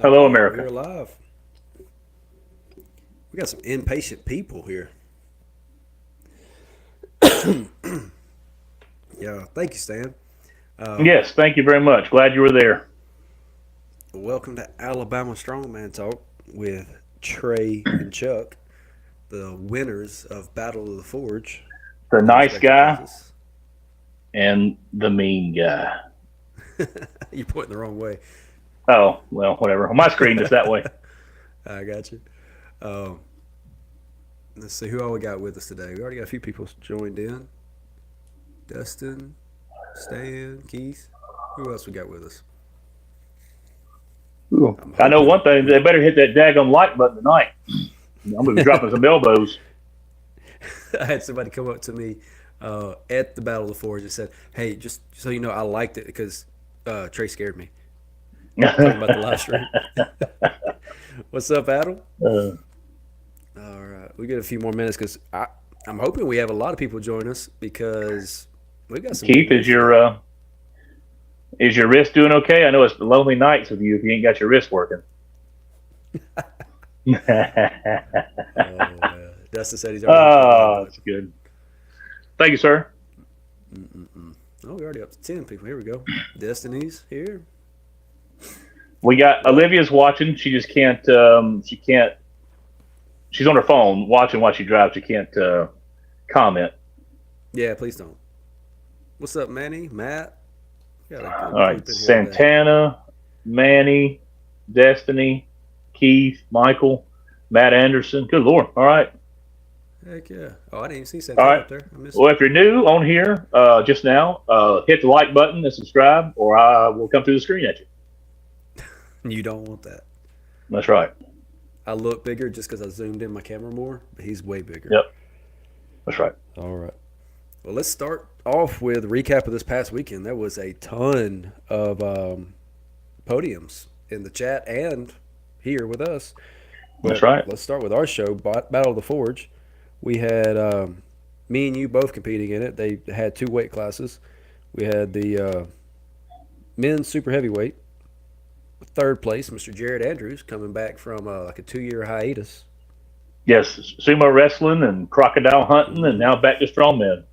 Hello, Okay, we America. are live. We got some impatient people here. Yeah, thank you, Stan. Yes, thank you very much. Glad you were there. Welcome to Alabama Strongman Talk with Trey and Chuck, the winners of Battle of the Forge The in their nice respective guy places. and the mean guy. You're pointing the wrong way. Oh, well, whatever. On my screen, it's that way. I got you. Um, let's see who all we got with us today. We already got a few people joined in. Dustin, Stan, Keith. Who else we got with us? I'm I know one hoping thing. They better hit that daggum like button tonight. I'm going to be dropping some elbows. I had somebody come up to me at the Battle of the Forge and said, "Hey, just so you know, I liked it because Trey scared me." Talking about the live stream. What's up, Adam? Uh, All right, we got a few more minutes because I'm hoping we have a lot of people join us because we got some. Keith, is your wrist doing okay? I know it's lonely nights with you if you ain't got your wrist working. Dustin said he's already. That's good. Thank you, sir. Oh, we're already up to 10 people. Here we go. Destiny's here. We got Olivia's watching. She just can't. She can't. She's on her phone watching while she drives. She can't comment. Yeah, please don't. What's up, Manny? Matt? Got a good All group right, in here today. Santana, Manny, Destiny, Keith, Michael, Matt Anderson. Good Lord. All right. Heck yeah. Oh, I didn't even see All Santana right. up there. I missed Well, if you're new on here just now, hit the like button and subscribe, or I will come through the screen at you. it. You don't want that. That's right. I look bigger just because I zoomed in my camera more, but he's way bigger. Yep. That's right. All right. Well, let's start off with a recap of this past weekend. There was a ton of podiums in the chat and here with us. That's right. Let's start with our show, Battle of the Forge. We had me and you both competing in it. They had two weight classes. We had the men's super heavyweight. Third place, Mr. Jared Andrews, coming back from like a 2-year hiatus. Yes, sumo wrestling and crocodile hunting, and now back to strongman.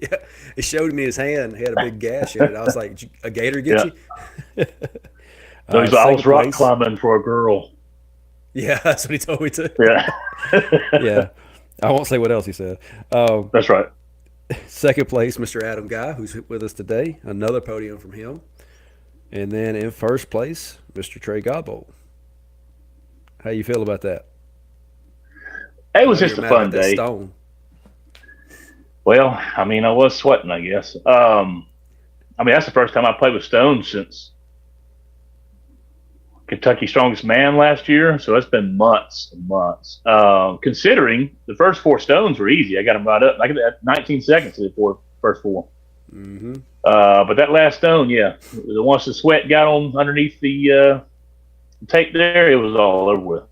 Yeah, it showed me his hand. He had a big gash in it. I was like, "Did a gator get you?" So he's I was second rock place. climbing for a girl. Yeah, that's what he told me to. Yeah. Yeah. I won't say what else he said. That's right. Second place, Mr. Adam Guy, who's with us today. Another podium from him. And then in first place, Mr. Trey Godbold. How you feel about that? It was Oh, just you're a mad fun about that day. stone. Well, I mean, I was sweating, I guess. I mean, that's the first time I played with stones since Kentucky Strongest Man last year, so it's been months and months. Considering the first 4 stones were easy, I got them right up. I got 19 seconds to the first 4. Mm-hmm. But that last stone, yeah, once the sweat got on underneath the tape there, it was all over with.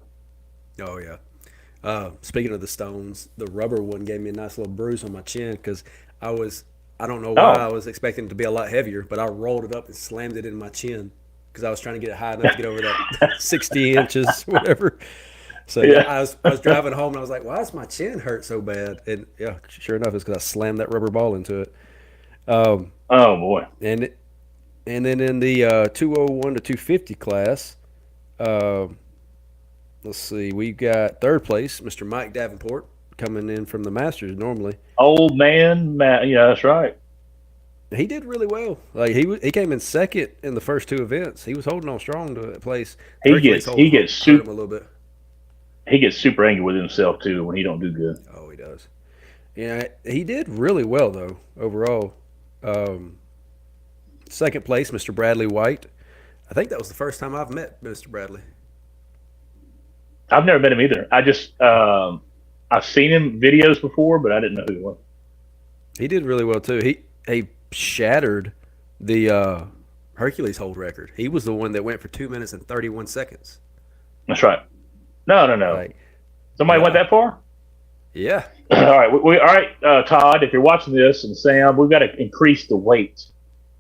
Oh, yeah. Speaking of the stones, the rubber one gave me a nice little bruise on my chin because I don't know why I was expecting it to be a lot heavier, but I rolled it up and slammed it in my chin because I was trying to get it high enough to get over that 60 inches, whatever. So yeah, I was driving home and I was like, why does my chin hurt so bad? And yeah, sure enough, it's because I slammed that rubber ball into it. Oh boy. And then in the 201 to 250 class, let's see, we got third place, Mr. Mike Davenport, coming in from the Masters normally. Old man, Matt. Yeah, that's right. He did really well. Like he came in second in the first 2 events. He was holding on strong to that place. He gets hurt him super a little bit. He gets super angry with himself too when he don't do good. Oh, he does. Yeah, he did really well though overall. Second place, Mr. Bradley White. I think that was the first time I've met Mr. Bradley. I've never met him either. I just I've seen him videos before, but I didn't know who he was. He did really well too. He shattered the Hercules hold record. He was the one that went for 2 minutes and 31 seconds. That's right. No. Like, Somebody went that far? yeah. All right. All right, Todd, if you're watching this, and Sam, we've got to increase the weight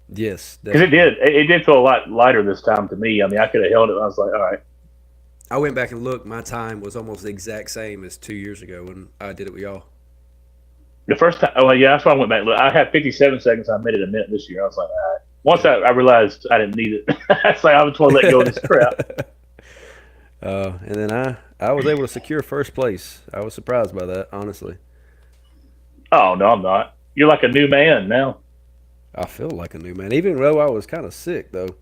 Yes, because definitely. it did feel a lot lighter this time to me. I mean, I could have held it. I was like, all right. I went back and looked. My time was almost the exact same as 2 years ago when I did it with y'all. The first time, oh yeah, that's why I went back. Look, I had 57 seconds. I made it a minute this year. I was like, all right. Once I realized I didn't need it, it's like I was going to let go of this crap. And then I was able to secure first place. I was surprised by that, honestly. Oh no, I'm not. You're like a new man now. I feel like a new man, even though I was kind of sick though.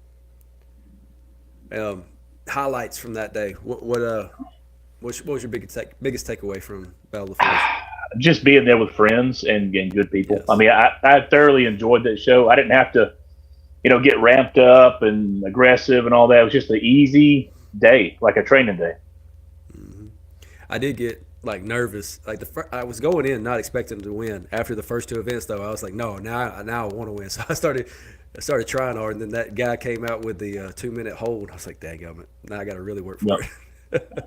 Um, Highlights from that day. What was your biggest takeaway from Battle of the Fish? Just being there with friends and good people. I Yes. mean, I thoroughly enjoyed that show. I didn't have to, get ramped up and aggressive and all that. It was just an easy day, like a training day. I did get like nervous. Like I was going in not expecting to win. After the first two events, though, I was like, no, now I want to win. So I started trying hard, and then that guy came out with the 2 minute hold. I was like, dang it, now I got to really work for Yep. it.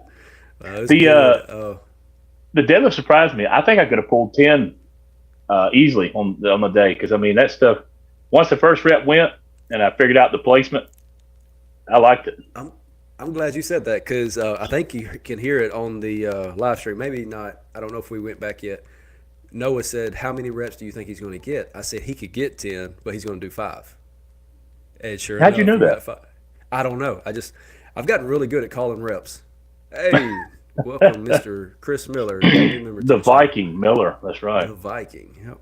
It was The good. the deadlift surprised me. I think I could have pulled 10 easily on the day because I mean that stuff. Once the first rep went and I figured out the placement, I liked it. I'm I'm glad you said that because I think you can hear it on the live stream. Maybe not. I don't know if we went back yet. Noah said, "How many reps do you think he's going to get?" I said he could get 10, but he's going to do 5. And sure How'd you enough, know he got that? 5. I don't know. I've gotten really good at calling reps. Hey, welcome, Mr. Chris Miller, family member to The the channel. Viking Miller. That's right. The Viking. Yep.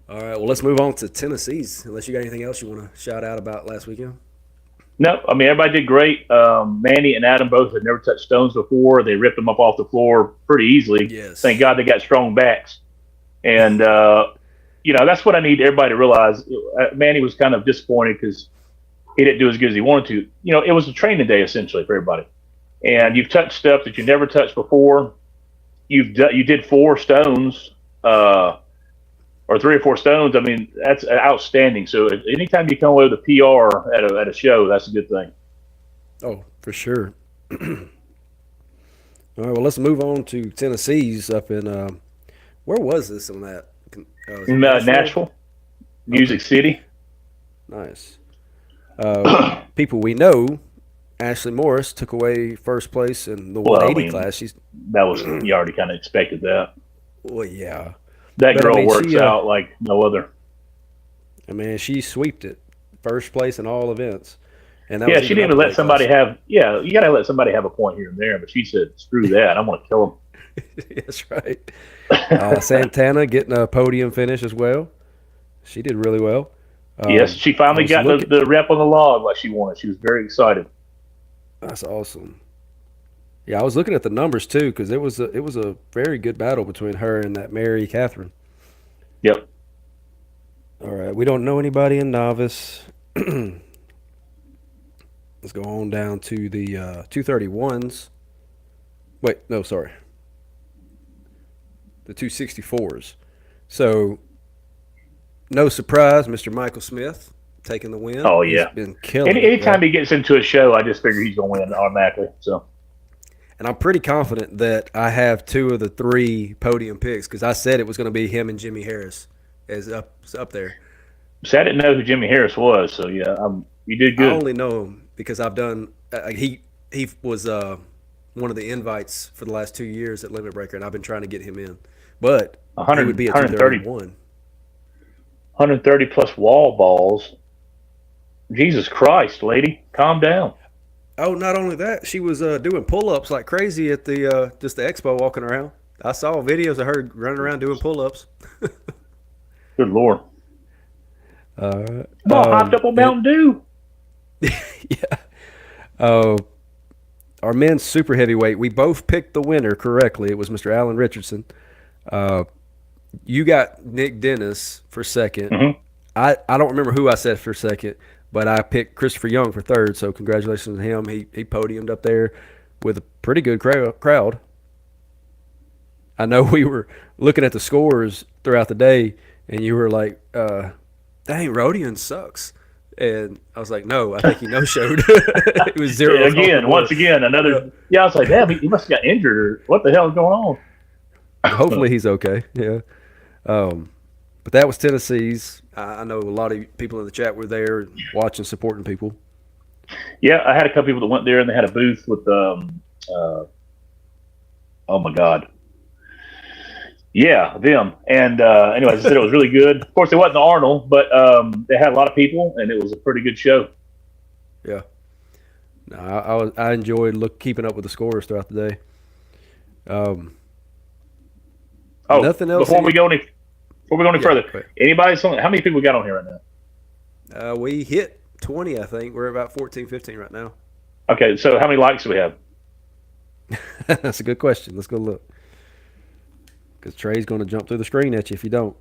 All right. Well, let's move on to Tennessee's. Unless you got anything else you want to shout out about last weekend. No, I mean everybody did great. Manny and Adam both had never touched stones before. They ripped them up off the floor pretty easily. Thank Yes. God they got strong backs. And that's what I need everybody to realize. Manny was kind of disappointed because he didn't do as good as he wanted to. It was a training day essentially for everybody. And you've touched stuff that you never touched before. You did 4 stones. Or 3 or 4 stones. I mean, that's outstanding. So anytime you come away with a PR at a show, that's a good thing. Oh, for sure. All right. Well, let's move on to Tennessee's up in where was this on that? Was it Nashville? Nashville, Okay. Music City. Nice. People we know, Ashley Morris took away first place in the Well, I 180 mean, class. She's that was you already kind of expected that. well, yeah, That but I girl mean, works out like no other. she sweeped it, first place in all events, and that Yeah, was she even didn't up even a let weight somebody class. have. Yeah, you got to let somebody have a point here and there. But she said, "Screw that! I'm going to kill That's right. them." Santana getting a podium finish as well. She did really well. Yes, she I finally was got looking. the rep on the log like she wanted. She was very excited. That's awesome. Yeah, I was looking at the numbers too because it was a very good battle between her and that Mary Catherine. Yep. All right, we don't know anybody in novice. Let's go on down to the 231s. Wait, no, sorry, the 264s. So no surprise, Mr. Michael Smith taking the win. Oh He's yeah. been killing it, Anytime bro. he gets into a show, I just figure he's going to win automatically. So And I'm pretty confident that I have 2 of the 3 podium picks because I said it was going to be him and Jimmy Harris as up there. I didn't know who Jimmy Harris was. So yeah, you did I good. only know him because I've done. He was one of the invites for the last 2 years at Limit Breaker, and I've been trying to get him in. But he 100, would be at 130 231. plus wall balls. Jesus Christ, lady, calm down. Oh, not only that, she was doing pull-ups like crazy at the just the expo, walking around. I saw videos of her running around doing pull-ups. Good Lord. Uh, I'm all hopped up on and Mountain Dew. yeah, uh, our men's super heavyweight. We both picked the winner correctly. It was Mr. Alan Richardson. Uh, you got Nick Dennis for second. Hmm. I don't remember who I said for second, but I picked Christopher Young for third. So congratulations to him. He podiumed up there with a pretty good crowd. I know we were looking at the scores throughout the day, and you were like, "Dang, Rodian sucks." And I was like, "No, I think he no showed." It was 0-1. Once again, Yeah. another. Yeah, I was like, damn, he must have got injured or what the hell is going on? Hopefully he's okay. Yeah. Um, But that was Tennessee's. I know a lot of people in the chat were there watching, supporting people. Yeah, I had a couple people that went there and they had a booth with oh my God. Yeah, them. And anyways, I said it was really good. Of course, it wasn't Arnold, but they had a lot of people, and it was a pretty good show. Yeah. No, I enjoyed keeping up with the scores throughout the day. Nothing else. Before we go any further, how many people we got on here right now? We hit 20, I think. We're about 14, 15 right now. Okay, so how many likes do we have? That's a good question. Let's go look. Because Trey's going to jump through the screen at you if you don't.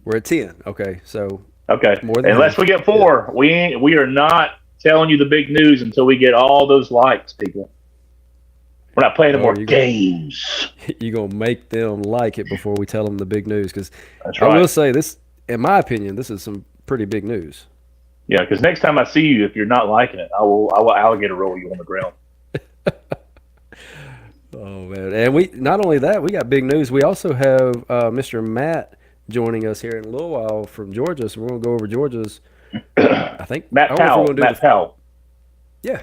We're at 10. Okay, so more than unless we get 4, yeah. we are not telling you the big news until we get all those likes, people. We're not playing any more games. You're going to make them like it before we tell them the big news. Because right. I will say this, in my opinion, this is some pretty big news. Yeah, because next time I see you, if you're not liking it, I will alligator roll you on the ground. Oh man! And we not only that, we got big news. We also have Mr. Matt joining us here in a little while from Georgia. So we're gonna go over Georgia's. I think Matt Powell. Yeah.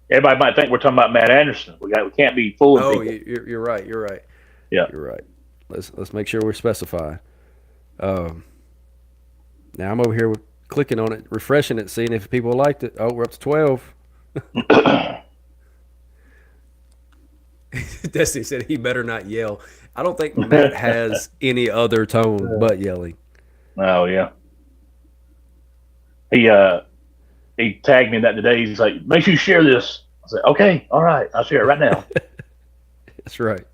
Everybody might think we're talking about Matt Anderson. We can't be fooling people. You're right. You're right. Yeah, you're right. Let's make sure we're specified. Now I'm over here clicking on it, refreshing it, seeing if people liked it. Oh, we're up to 12. Destiny said he better not yell. I don't think Matt has any other tone but yelling. Oh yeah. He tagged me that today. He's like, "Make sure you share this." I said, "Okay, all right, I'll share it right now." That's right.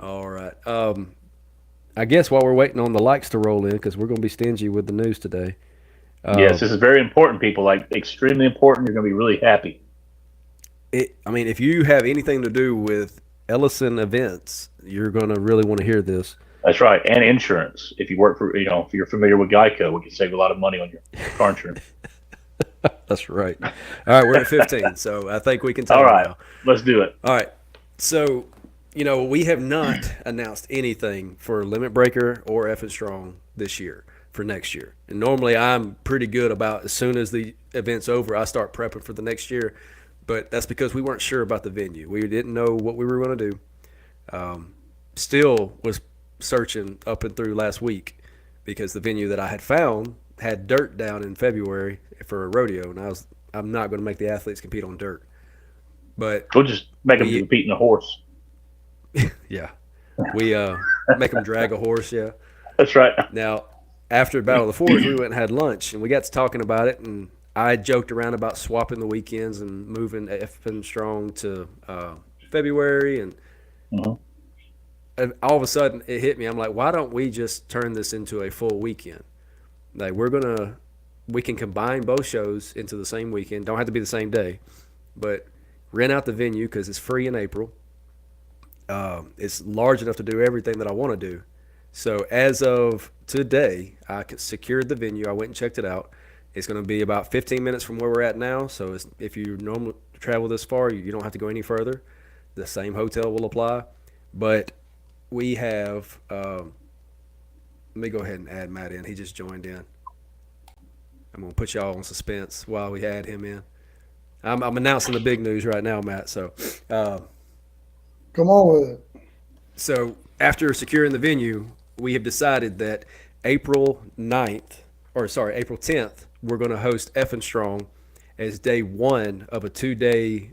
All right. I guess while we're waiting on the likes to roll in, because we're going to be stingy with the news today. Yes, this is very important, people. Like extremely important. You're going to be really happy. If you have anything to do with Ellison Events, you're going to really want to hear this. That's right, and insurance. If you work for, if you're familiar with Geico, we can save a lot of money on your car insurance. That's right. All right, we're at 15, so I think we can tell. All right, now. Let's do it. All right, so we have not announced anything for Limit Breaker or Effing Strong this year for next year. And normally I'm pretty good about as soon as the event's over, I start prepping for the next year. But that's because we weren't sure about the venue. We didn't know what we were going to do. Still was searching up and through last week because the venue that I had found had dirt down in February for a rodeo, and I'm not going to make the athletes compete on dirt. But we'll just make them compete in a horse. Yeah, we make them drag a horse. Yeah, that's right. Now, after Battle of the Forge, we went and had lunch, and we got to talking about it, and I joked around about swapping the weekends and moving Effing Strong to February, and all of a sudden it hit me. I'm like, why don't we just turn this into a full weekend? Like we can combine both shows into the same weekend. Don't have to be the same day, but rent out the venue because it's free in April. It's large enough to do everything that I want to do. So as of today, I secured the venue. I went and checked it out. It's going to be about 15 minutes from where we're at now. So if you normally travel this far, you don't have to go any further. The same hotel will apply. But we have let me go ahead and add Matt in. He just joined in. I'm going to put y'all on suspense while we add him in. I'm announcing the big news right now, Matt. So come on with it. So after securing the venue, we have decided that April 10th, we're going to host Effing Strong as day one of a 2-day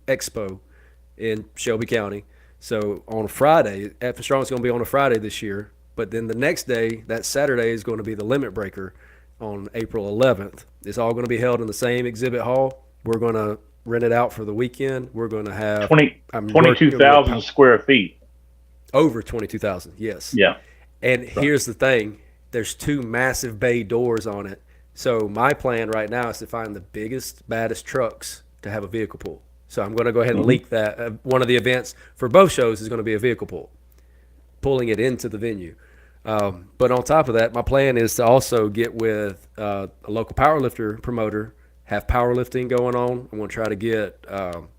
expo in Shelby County. So on Friday, Effing Strong is going to be on a Friday this year, but then the next day, that Saturday, is going to be the Limit Breaker on April 11th. It's all going to be held in the same exhibit hall. We're going to rent it out for the weekend. We're going to have 22,000 square feet. Over 22,000, yes. Yeah. And here's the thing. There's 2 massive bay doors on it. So my plan right now is to find the biggest, baddest trucks to have a vehicle pool. So I'm going to go ahead and leak that. One of the events for both shows is going to be a vehicle pool, pulling it into the venue. But on top of that, my plan is to also get with a local powerlifter promoter, have powerlifting going on. I'm going to try to get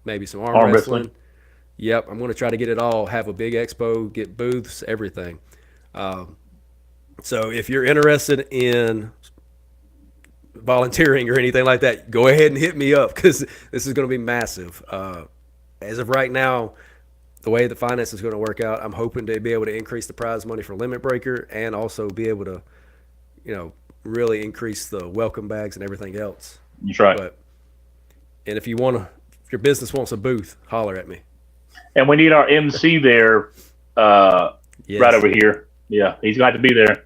maybe some arm wrestling. Yep, I'm going to try to get it all. Have a big expo, get booths, everything. So if you're interested in volunteering or anything like that, go ahead and hit me up because this is going to be massive. As of right now, the way the finance is going to work out, I'm hoping to be able to increase the prize money for Limit Breaker and also be able to, really increase the welcome bags and everything else. That's right. And if your business wants a booth, holler at me. And we need our MC there, Yes. right over here. Yeah, he's got to be there.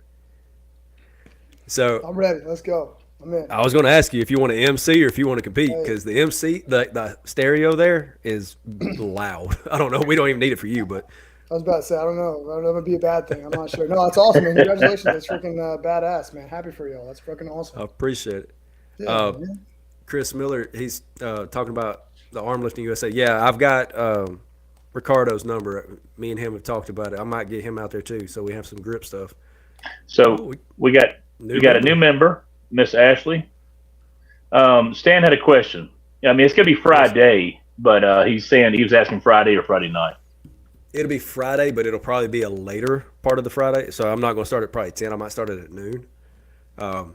So I'm ready. Let's go. I'm in. I was going to ask you if you want to MC or if you want to compete because the MC, the stereo there is loud. I don't know. We don't even need it for you, but I was about to say, I don't know. That would be a bad thing. I'm not sure. No, that's awesome, man. Congratulations. That's freaking badass, man. Happy for y'all. That's freaking awesome. I appreciate it. Yeah, man. Chris Miller, he's talking about the Arm Lifting USA. Yeah, I've got Ricardo's number. Me and him have talked about it. I might get him out there too, so we have some grip stuff. So we got a new member, Miss Ashley. Stan had a question. I mean, it's gonna be Friday, but he's saying he was asking Friday or Friday night. It'll be Friday, but it'll probably be a later part of the Friday. So I'm not going to start at probably 10. I might start it at noon. I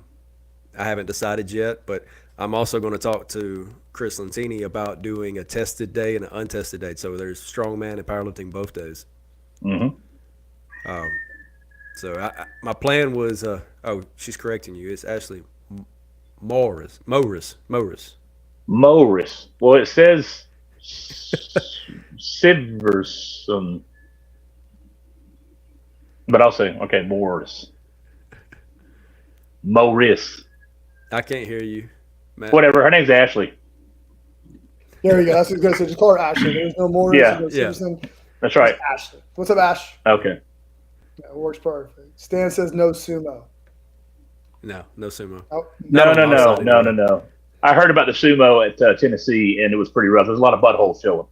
haven't decided yet, but I'm also going to talk to Chris Lentini about doing a tested day and an untested day. So there's strongman and powerlifting both days. Mm-hmm. So my plan was, she's correcting you. It's actually Morris. Well, it says Siverson, but I'll say Morris. I can't hear you, Matt. Whatever. Her name's Ashley. There we go. That's what I was going to say. Just call her Ashley. There's no more. Yeah. That's right. Ashley. What's up, Ash? Okay. Yeah, it works perfect. Stan says no sumo. No sumo. Oh, No. I heard about the sumo at Tennessee, and it was pretty rough. There's a lot of buttholes showing.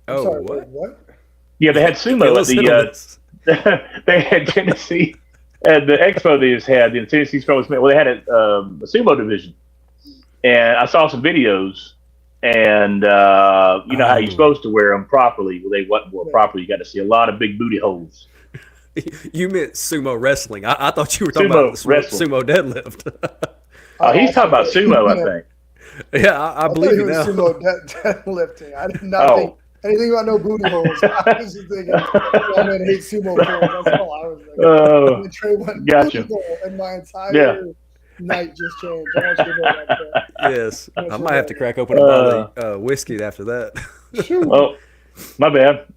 Oh, sorry, what? What? Yeah, they had sumo at they had Tennessee at the expo they just had, the Tennessee Strong Smith. Well, they had a sumo division, and I saw some videos, and you know how you're supposed to wear them properly. Well, they wasn't worn properly. You got to see a lot of big booty holes. You meant sumo wrestling. I thought you were talking about sumo deadlift. He's talking about sumo, I think. Yeah, I believe you now. Sumo deadlifting. I did not think anything about no booty holes. I was just thinking, I hate sumo pulls. That's all I was thinking. Trey went gotcha. And my entire night just changed. I want you to know that. Yes, I might have to crack open a bottle of whiskey after that. Oh, my bad.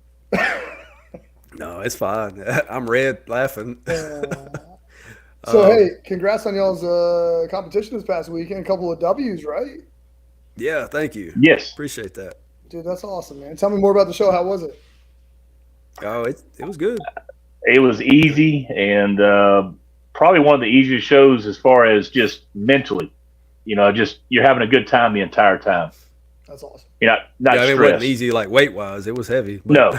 No, it's fine. I'm red laughing. So, hey, congrats on y'all's competition this past weekend. A couple of W's, right? Yeah, thank you. Yes. Appreciate that. Dude, that's awesome, man. Tell me more about the show. How was it? Oh, it was good. It was easy and probably one of the easiest shows as far as just mentally. You know, just you're having a good time the entire time. That's awesome. You're not stressed. It wasn't easy like weight-wise. It was heavy. But No.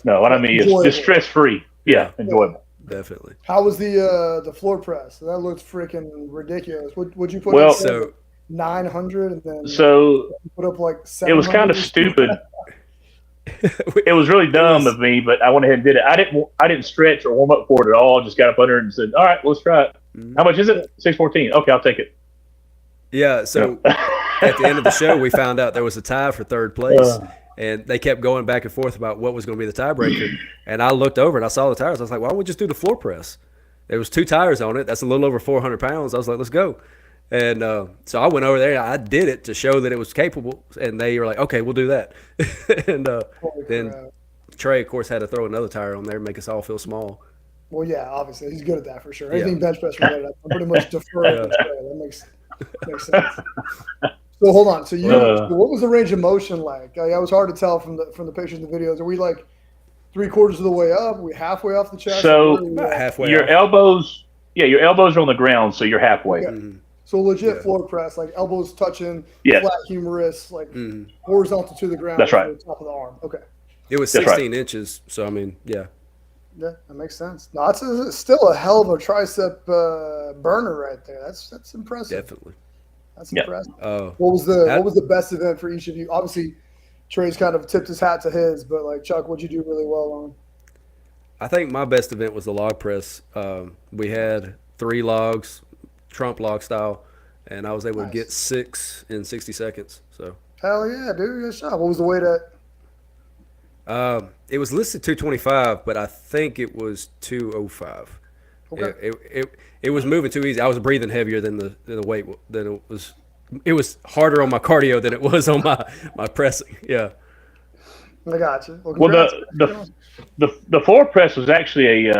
No, what I mean is just stress-free. Yeah, enjoyable. Definitely. How was the floor press? That looked freaking ridiculous. Would you put up 900 and then put up like 700? It was kind of stupid. It was really dumb of me, but I went ahead and did it. I didn't stretch or warm up for it at all. Just got up under it and said, "All right, let's try it." How much is it? 614. Okay, I'll take it. Yeah. So at the end of the show, we found out there was a tie for third place. And they kept going back and forth about what was going to be the tiebreaker. And I looked over and I saw the tires. I was like, why don't we just do the floor press? There was 2 tires on it. That's a little over 400 pounds. I was like, let's go. And so I went over there and I did it to show that it was capable. And they were like, okay, we'll do that. And then Trey, of course, had to throw another tire on there and make us all feel small. Well, yeah, obviously. He's good at that for sure. Anything bench press related, I'm pretty much deferring to Trey. That makes sense. So hold on. So what was the range of motion like? It was hard to tell from the pictures and the videos. Are we like 3/4 of the way up? Are we halfway off the chest? So halfway. Your elbows are on the ground, so you're halfway. Okay. Mm-hmm. So legit floor press, like elbows touching, flat humerus, like horizontal to the ground. That's right. To the top of the arm. Okay. It was 16 inches. So I mean, yeah. Yeah, that makes sense. No, it's still a hell of a tricep burner right there. That's impressive. Definitely. That's impressive. What was the best event for each of you? Obviously, Trey's kind of tipped his hat to his, but like Chuck, what'd you do really well on? I think my best event was the log press. We had 3 logs, Trump log style, and I was able to get 6 in 60 seconds. So hell yeah, dude, good shot. What was the weight at? it was listed 225, but I think it was 205. Okay. It was moving too easy. I was breathing heavier than the weight than it was. It was harder on my cardio than it was on my pressing. Yeah. I got you. Well, the floor press was actually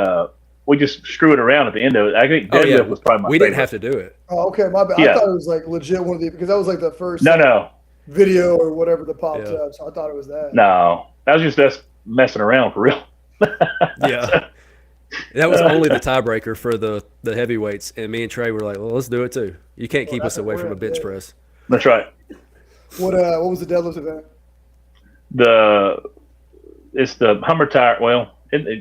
we just screw it around at the end of it. I think deadlift was probably my We favorite. didn't have to do it. Oh, okay, my bad. Yeah. I thought it was like legit one of the because that was like the first No. video or whatever that popped up. So I thought it was that. No, that was just us messing around for real. Yeah. That was only the tiebreaker for the heavyweights, and me and Trey were like, "Well, let's do it too. You can't keep us away from a bench press." That's right. What was the deadlift event? It's the Hummer tire. Well,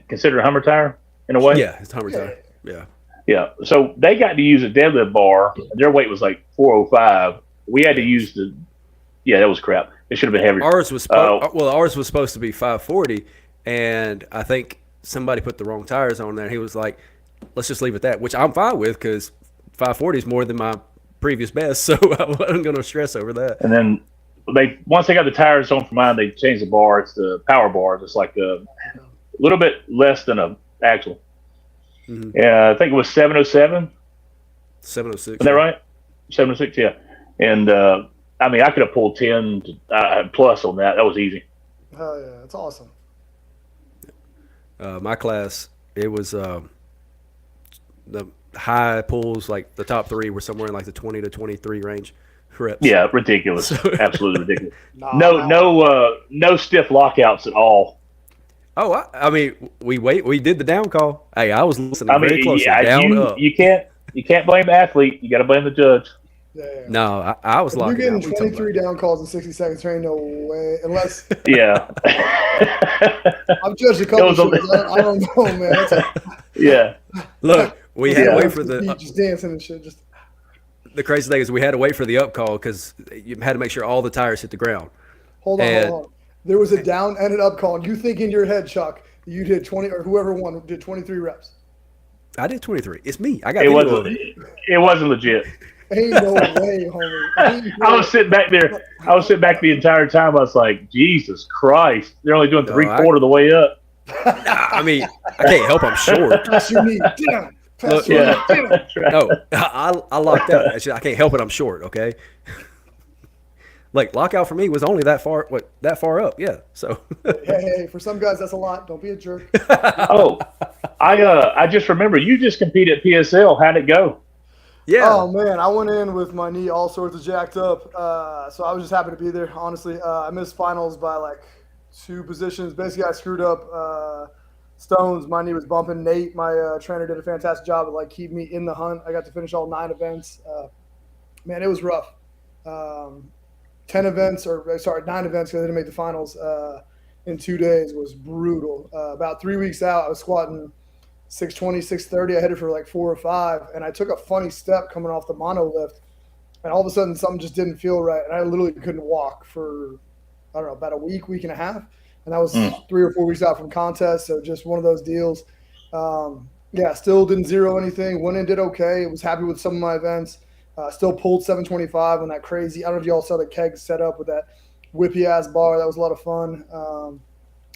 consider a Hummer tire in a way. Yeah, it's Hummer tire. Yeah. Yeah. So they got to use a deadlift bar. Their weight was like 405. We had to use that was crap. It should have been heavier. Ours was supposed to be 540, and I think somebody put the wrong tires on there. And he was like, "Let's just leave it at that," which I'm fine with because 540 is more than my previous best, so I wasn't going to stress over that. And then once they got the tires on for mine, they changed the bar. It's the power bar. It's like a little bit less than an axle. Mm-hmm. Yeah, I think it was 707. 706. Is that right? 706, yeah. And I mean, I could have pulled 10 plus on that. That was easy. Oh yeah, that's awesome. My class, it was the high pulls, like the top 3 were somewhere in like the 20 to 23 range reps. Yeah, ridiculous. Absolutely ridiculous. No stiff lockouts at all. Oh, I mean, we did the down call. Hey, I was listening very closely. Up. You can't blame the athlete. You got to blame the judge. Yeah. No, I was locked. You're getting 23 down calls in 60 seconds. There ain't no way, unless. Yeah. I've judged a couple shows. I don't know, man. Yeah. Look, we had to wait for the just dancing and shit. Just. The crazy thing is we had to wait for the up call because you had to make sure all the tires hit the ground. Hold on. There was a down and an up call, and you think in your head, Chuck, you did 20 or whoever won did 23 reps. I did 23. It's me. I got it. Wasn't legit. Ain't no way, homie. I was sitting back there. I was sitting back the entire time. I was like, Jesus Christ. They're only doing 3/4 of the way up. I mean, I can't help I'm short. Pass your knee down. That's right. No, I locked out. I can't help it. I'm short, okay? Like, lockout for me was only that far up. Yeah, so. Hey, for some guys, that's a lot. Don't be a jerk. Oh, I just remember you just competed at PSL. How'd it go? Yeah. Oh, man, I went in with my knee all sorts of jacked up. So I was just happy to be there, honestly. I missed finals by like 2 positions. Basically, I screwed up stones. My knee was bumping. Nate, my trainer, did a fantastic job of like keeping me in the hunt. I got to finish all 9 events. Man, it was rough. 9 events because I didn't make the finals in 2 days was brutal. About 3 weeks out, I was squatting 620, 630. I headed for like 4 or 5, and I took a funny step coming off the mono lift, and all of a sudden something just didn't feel right, and I literally couldn't walk for, I don't know, about a week and a half, and that was 3 or 4 weeks out from contest, so just one of those deals. Still didn't zero anything. Went in, did okay. Was happy with some of my events. Still pulled 725 on that crazy. I don't know if y'all saw the keg set up with that whippy ass bar. That was a lot of fun.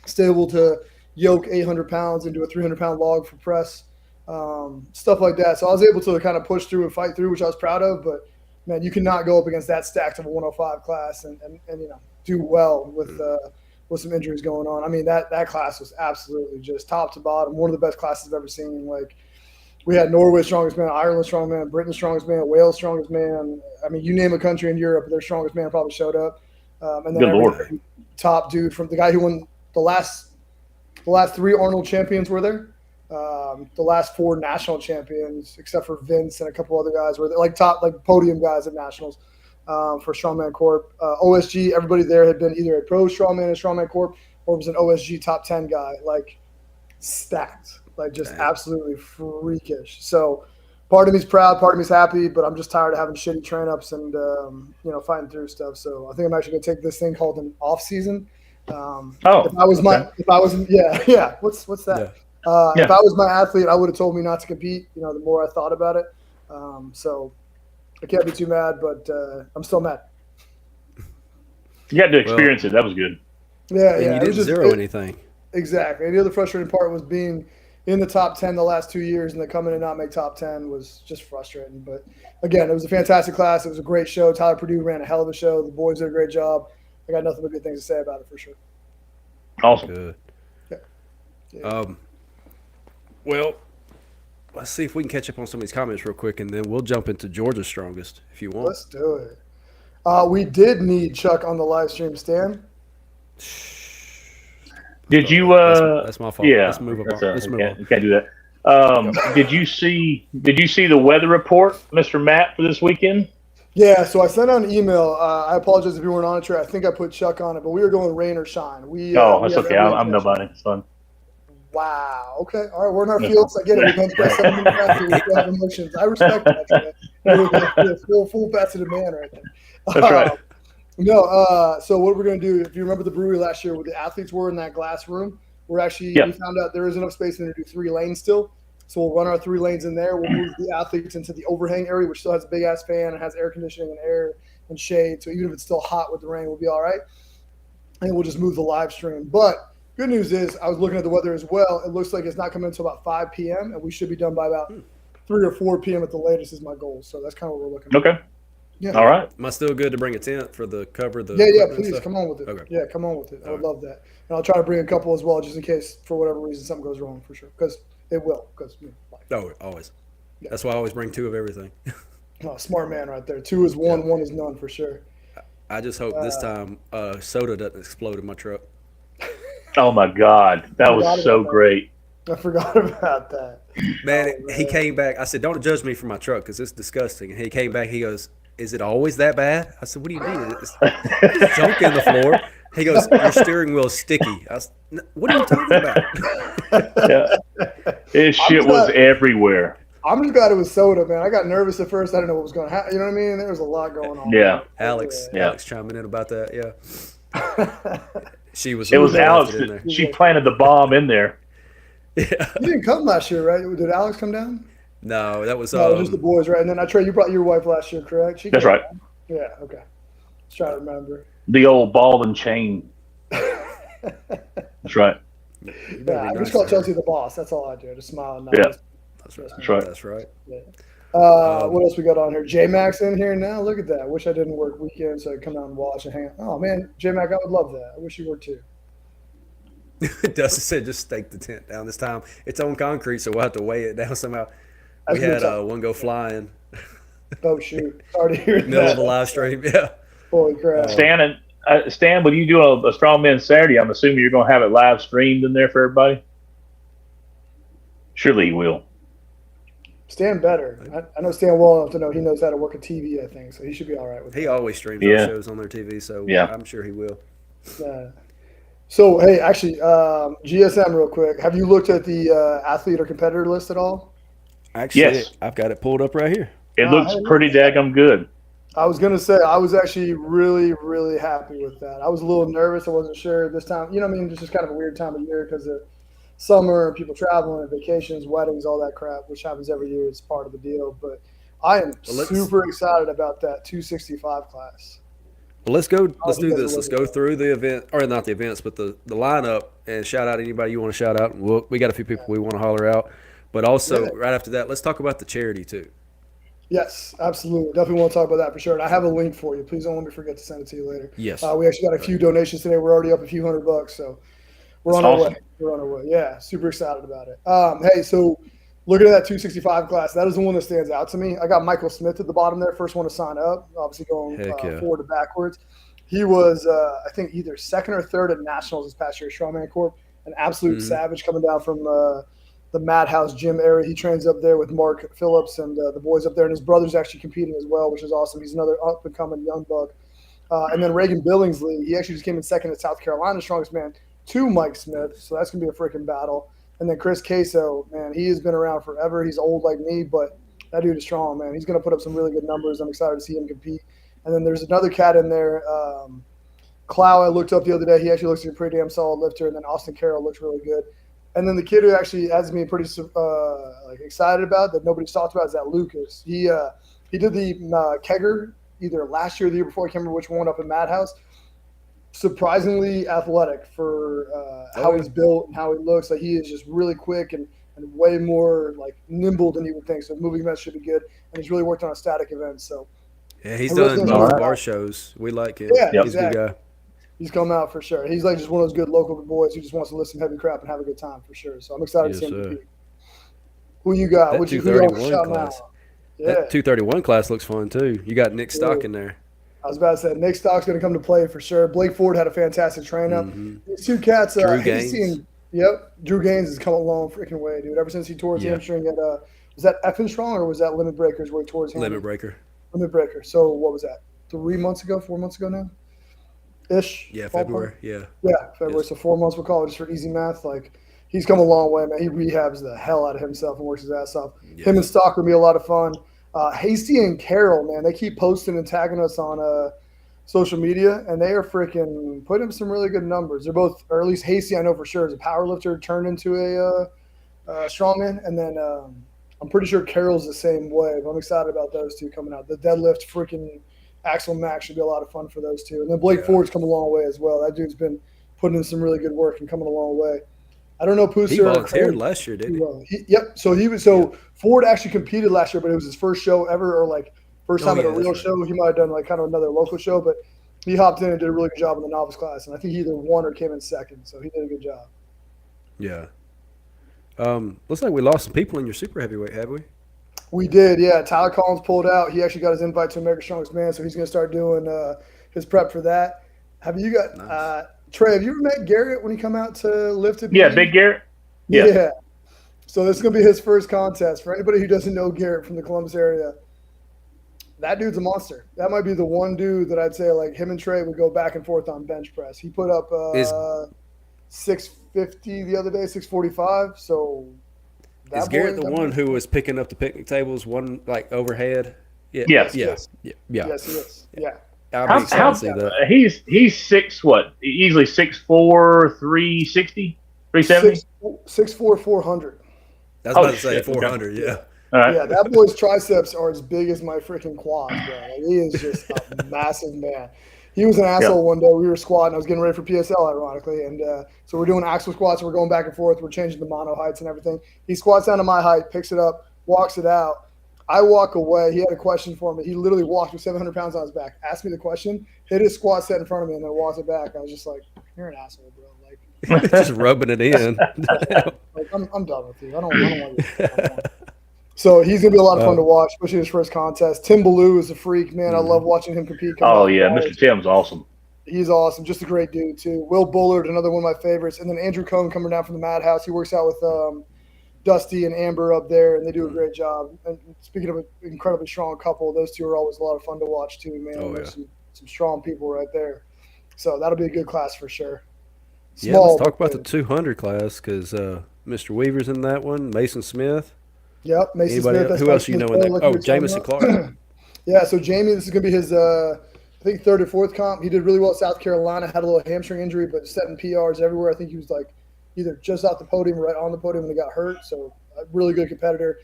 Still able to yoke 800 pounds into a 300-pound log for press, stuff like that. So I was able to kind of push through and fight through, which I was proud of. But man, you cannot go up against that stacked of a 105 class and do well with some injuries going on. I mean, that class was absolutely just top to bottom, one of the best classes I've ever seen. Like, we had Norway strongest man, Ireland strongest man, Britain strongest man, Wales strongest man. I mean, you name a country in Europe, their strongest man probably showed up. And then Good Lord. Top dude from the guy who won the last 3 Arnold champions were there. The last 4 national champions, except for Vince and a couple other guys, were there, like top podium guys at nationals for Strongman Corp. OSG, everybody there had been either a pro strongman in Strongman Corp or was an OSG top 10 guy, like stacked. Like just absolutely freakish. So part of me's proud, part of me's happy, but I'm just tired of having shitty train ups and fighting through stuff. So I think I'm actually gonna take this thing called an off season. If I was what's that? Yeah. If I was my athlete, I would have told me not to compete. The more I thought about it, so I can't be too mad, but I'm still mad. You had to experience it. That was good. Yeah, and you didn't zero anything. Exactly. And the other frustrating part was being in the top 10 the last 2 years, and then come in and not make top 10 was just frustrating. But again, it was a fantastic class. It was a great show. Tyler Purdue ran a hell of a show. The boys did a great job. I got nothing but good things to say about it for sure. Awesome. Good. Yeah. Well, let's see if we can catch up on some of these comments real quick, and then we'll jump into Georgia's strongest if you want. Let's do it. We did need Chuck on the live stream, Stan. Did you? That's my fault. Yeah, let's move on. You can't do that. Did you see the weather report, Mr. Matt, for this weekend? Yeah, so I sent out an email. I apologize if you weren't on it. I think I put Chuck on it, but we were going rain or shine. That's okay. I'm nobody. It's fun. Wow. Okay. All right. We're in our fields. I get it. We've been spent 7 minutes after we still have emotions. I respect that. You're a full faceted man right there. That's right. So what we're going to do, if you remember the brewery last year where the athletes were in that glass room, we found out there is enough space in there to do 3 lanes still. So we'll run our 3 lanes in there. We'll move the athletes into the overhang area, which still has a big-ass fan and has air conditioning and air and shade. So even if it's still hot with the rain, we'll be all right. And we'll just move the live stream. But good news is I was looking at the weather as well. It looks like it's not coming until about 5 p.m., and we should be done by about 3 or 4 p.m. at the latest is my goal. So that's kind of what we're looking at. Okay. Yeah. All right. Am I still good to bring a tent for the cover? Please come on with it. Okay. Yeah, come on with it. I would love that. And I'll try to bring a couple as well, just in case for whatever reason something goes wrong for sure. Because it will. Always. Yeah. That's why I always bring 2 of everything. Oh, smart man right there. 2 is 1, 1 is none for sure. I just hope this time soda doesn't explode in my truck. Oh my God, that was so great. I forgot about that. Man, he came back. I said, "Don't judge me for my truck because it's disgusting." And he came back. He goes, "Is it always that bad?" I said, "What do you mean? It's junk in the floor." He goes, "Your steering wheel is sticky." I said, "What are you talking about?" Yeah. His shit was everywhere. I'm just glad it was soda, man. I got nervous at first. I didn't know what was going to happen. You know what I mean? There was a lot going on. Yeah. Alex chiming in about that. Yeah. She was. It was Alex. She planted the bomb in there. Yeah. You didn't come last year, right? Did Alex come down? No, that was just the boys, right? And then Trey, you brought your wife last year, correct? That's right. Down? Yeah. Okay. Let's try to remember. The old ball and chain. That's right. Yeah, I just call Chelsea the boss. That's all I do. I just smile and nod. Yeah. That's right. That's right. Yeah. What else we got on here? J-Max in here now. Look at that. I wish I didn't work weekends so I could come out and watch and hang out. Oh, man. J-Mac, I would love that. I wish you were too. Dustin said just stake the tent down this time. It's on concrete, so we'll have to weigh it down somehow. That's we had one go flying. Oh, shoot. Sorry to hear that. Middle of the live stream, yeah. Holy crap. Stan, when you do a Strongman Saturday, I'm assuming you're going to have it live streamed in there for everybody? Surely you will. Stan better. I know Stan well enough to know he knows how to work a TV, I think, so he should be all right with it. He always streams our shows on their TV, so I'm sure he will. So, hey, actually, GSM real quick. Have you looked at the athlete or competitor list at all? Actually, yes. I've got it pulled up right here. It looks pretty daggum good. I was going to say, I was actually really, really happy with that. I was a little nervous. I wasn't sure this time. You know what I mean? It's just kind of a weird time of year because of summer, people traveling, vacations, weddings, all that crap, which happens every year. It's part of the deal. But I am super excited about that 265 class. Well, let's do this. Let's go through the event, or not the events, but the lineup, and shout out anybody you want to shout out. We got a few people we want to holler out. But also, right after that, let's talk about the charity, too. Yes, absolutely. Definitely want to talk about that for sure. And I have a link for you. Please don't let me forget to send it to you later. Yes. We actually got a few donations today. We're already up a few $100, so we're on our way. We're on our way. Yeah, super excited about it. Hey, so looking at that 265 class, that is the one that stands out to me. I got Michael Smith at the bottom there, first one to sign up, obviously going forward to backwards. He was, I think, either second or third at Nationals this past year, Strongman Corp. An absolute savage coming down from the Madhouse gym area. He trains up there with Mark Phillips and the boys up there, and his brother's actually competing as well, which is awesome. He's another up-and-coming young buck. And then Reagan Billingsley, he actually just came in second at South Carolina Strongest Man to Mike Smith, so that's going to be a freaking battle. And then Chris Queso, man, he has been around forever. He's old like me, but That dude is strong, man. He's going to put up some really good numbers. I'm excited to see him compete. And then there's another cat in there, Clow. I looked up the other day. He actually looks like a pretty damn solid lifter. And then Austin Carroll looks really good. And then the kid who actually has me pretty excited about that nobody's talked about is that Lucas. He did the Kegger either last year or the year before. I can't remember which one, up in Madhouse. Surprisingly athletic for how he's built and how he looks. Like, he is just really quick and way more like nimble than you would think. So moving events should be good. And he's really worked on a static event. So yeah, he's done both of our shows. We like him. Yeah, he's a good guy. He's come out for sure. He's like just one of those good local boys who just wants to listen to heavy crap and have a good time for sure. So I'm excited to see him compete. Who you got? That What you 231 class. Yeah. That 231 class looks fun too. You got Nick Stock in there. I was about to say Nick Stock's going to come to play for sure. Blake Ford had a fantastic train up. These two cats, Drew Gaines. Drew Gaines has come a long freaking way, dude. Ever since he tore his hamstring at was that Effin Strong or was that Limit Breakers where he tore his hand? Limit Breaker. So what was that? 4 months ago now? Ish. Yeah, February. Yeah, February. Yes. So 4 months, we'll call it just for easy math. Like, he's come a long way, man. He rehabs the hell out of himself and works his ass off. Yeah. Him and Stock will be a lot of fun. Hasty and Carroll, man, they keep posting and tagging us on social media, and they are freaking putting up some really good numbers. They're both, or at least Hasty, I know for sure, is a power lifter turned into a strongman, and then I'm pretty sure Carroll's the same way. But I'm excited about those two coming out. The deadlift freaking Axel Max should be a lot of fun for those two. And then Blake Ford's come a long way as well. That dude's been putting in some really good work and coming a long way. I don't know, Pooster. He volunteered last year, didn't he? Yep. So Ford actually competed last year, but it was his first show ever, or like first time at a real show. He might have done like kind of another local show, but he hopped in and did a really good job in the novice class. And I think he either won or came in second. So he did a good job. Yeah. Looks like we lost some people in your super heavyweight, have we? We did, yeah. Tyler Collins pulled out. He actually got his invite to America's Strongest Man, so he's going to start doing his prep for that. Have you got Trey, have you ever met Garrett when he come out to lift it? Yeah, Big Garrett. Yeah. So this is going to be his first contest. For anybody who doesn't know Garrett from the Columbus area, that dude's a monster. That might be the one dude that I'd say, like, him and Trey would go back and forth on bench press. He put up 650 the other day, 645. So is Garrett the one who was picking up the picnic tables, one like overhead? Yeah. Yes. Yes, he is. Yeah. I'll be excited to see that. He's easily 6'4", 360, 370? 6'4", 400. I was about to say 400, yeah. All right. Yeah, that boy's triceps are as big as my freaking quads, bro. Like, he is just a massive man. He was an asshole one day. We were squatting. I was getting ready for PSL, ironically. And so we're doing axle squats. We're going back and forth. We're changing the mono heights and everything. He squats down to my height, picks it up, walks it out. I walk away. He had a question for me. He literally walked with 700 pounds on his back, asked me the question, hit his squat set in front of me, and then walked it back. I was just like, you're an asshole, bro. Like, just rubbing it in. Like, I'm done with you. I don't want you. So he's going to be a lot of fun to watch, especially his first contest. Tim Ballou is a freak, man. I love watching him compete. Oh, yeah. Mr. Tim's awesome. He's awesome. Just a great dude, too. Will Bullard, another one of my favorites. And then Andrew Cohn coming down from the Madhouse. He works out with Dusty and Amber up there, and they do a great job. And speaking of an incredibly strong couple, those two are always a lot of fun to watch, too, man. Oh, There's some strong people right there. So that'll be a good class for sure. Let's talk about the 200 class because Mr. Weaver's in that one, Mason Smith. Yep, Mason Smith. Who else do you know in that? Oh, Jamison Clark. Yeah, so Jamie, this is going to be his, I think, third or fourth comp. He did really well at South Carolina, had a little hamstring injury, but setting PRs everywhere. I think he was like either just off the podium or right on the podium when he got hurt. So a really good competitor.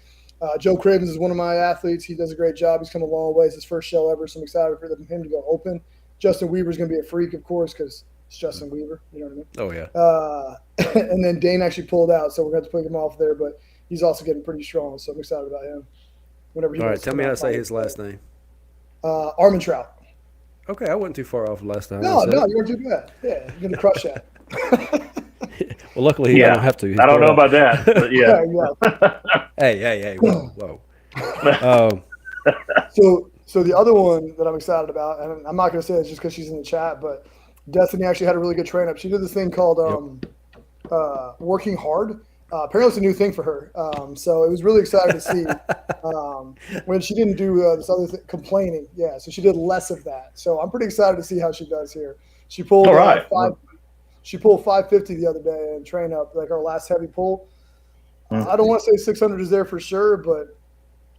Joe Cravens is one of my athletes. He does a great job. He's come a long way. It's his first show ever, so I'm excited for him to go open. Justin Weaver's going to be a freak, of course, because it's Justin Weaver. You know what I mean? Oh, yeah. And then Dane actually pulled out, so we're going to have to pick him off there. But he's also getting pretty strong, so I'm excited about him. All right, tell me how to say his last name. Armentrout. Okay, I wasn't too far off last time. No, you weren't too bad. Yeah, you're going to crush that. Well, luckily, I don't have to. I don't know about that, but yeah. Hey, whoa. So the other one that I'm excited about, and I'm not going to say it's just because she's in the chat, but Destiny actually had a really good train up. She did this thing called working hard. Apparently it's a new thing for her. So it was really exciting to see when she didn't do this other thing, complaining. Yeah, so she did less of that. So I'm pretty excited to see how she does here. She pulled She pulled 550 the other day and train up, like our last heavy pull. I don't want to say 600 is there for sure, but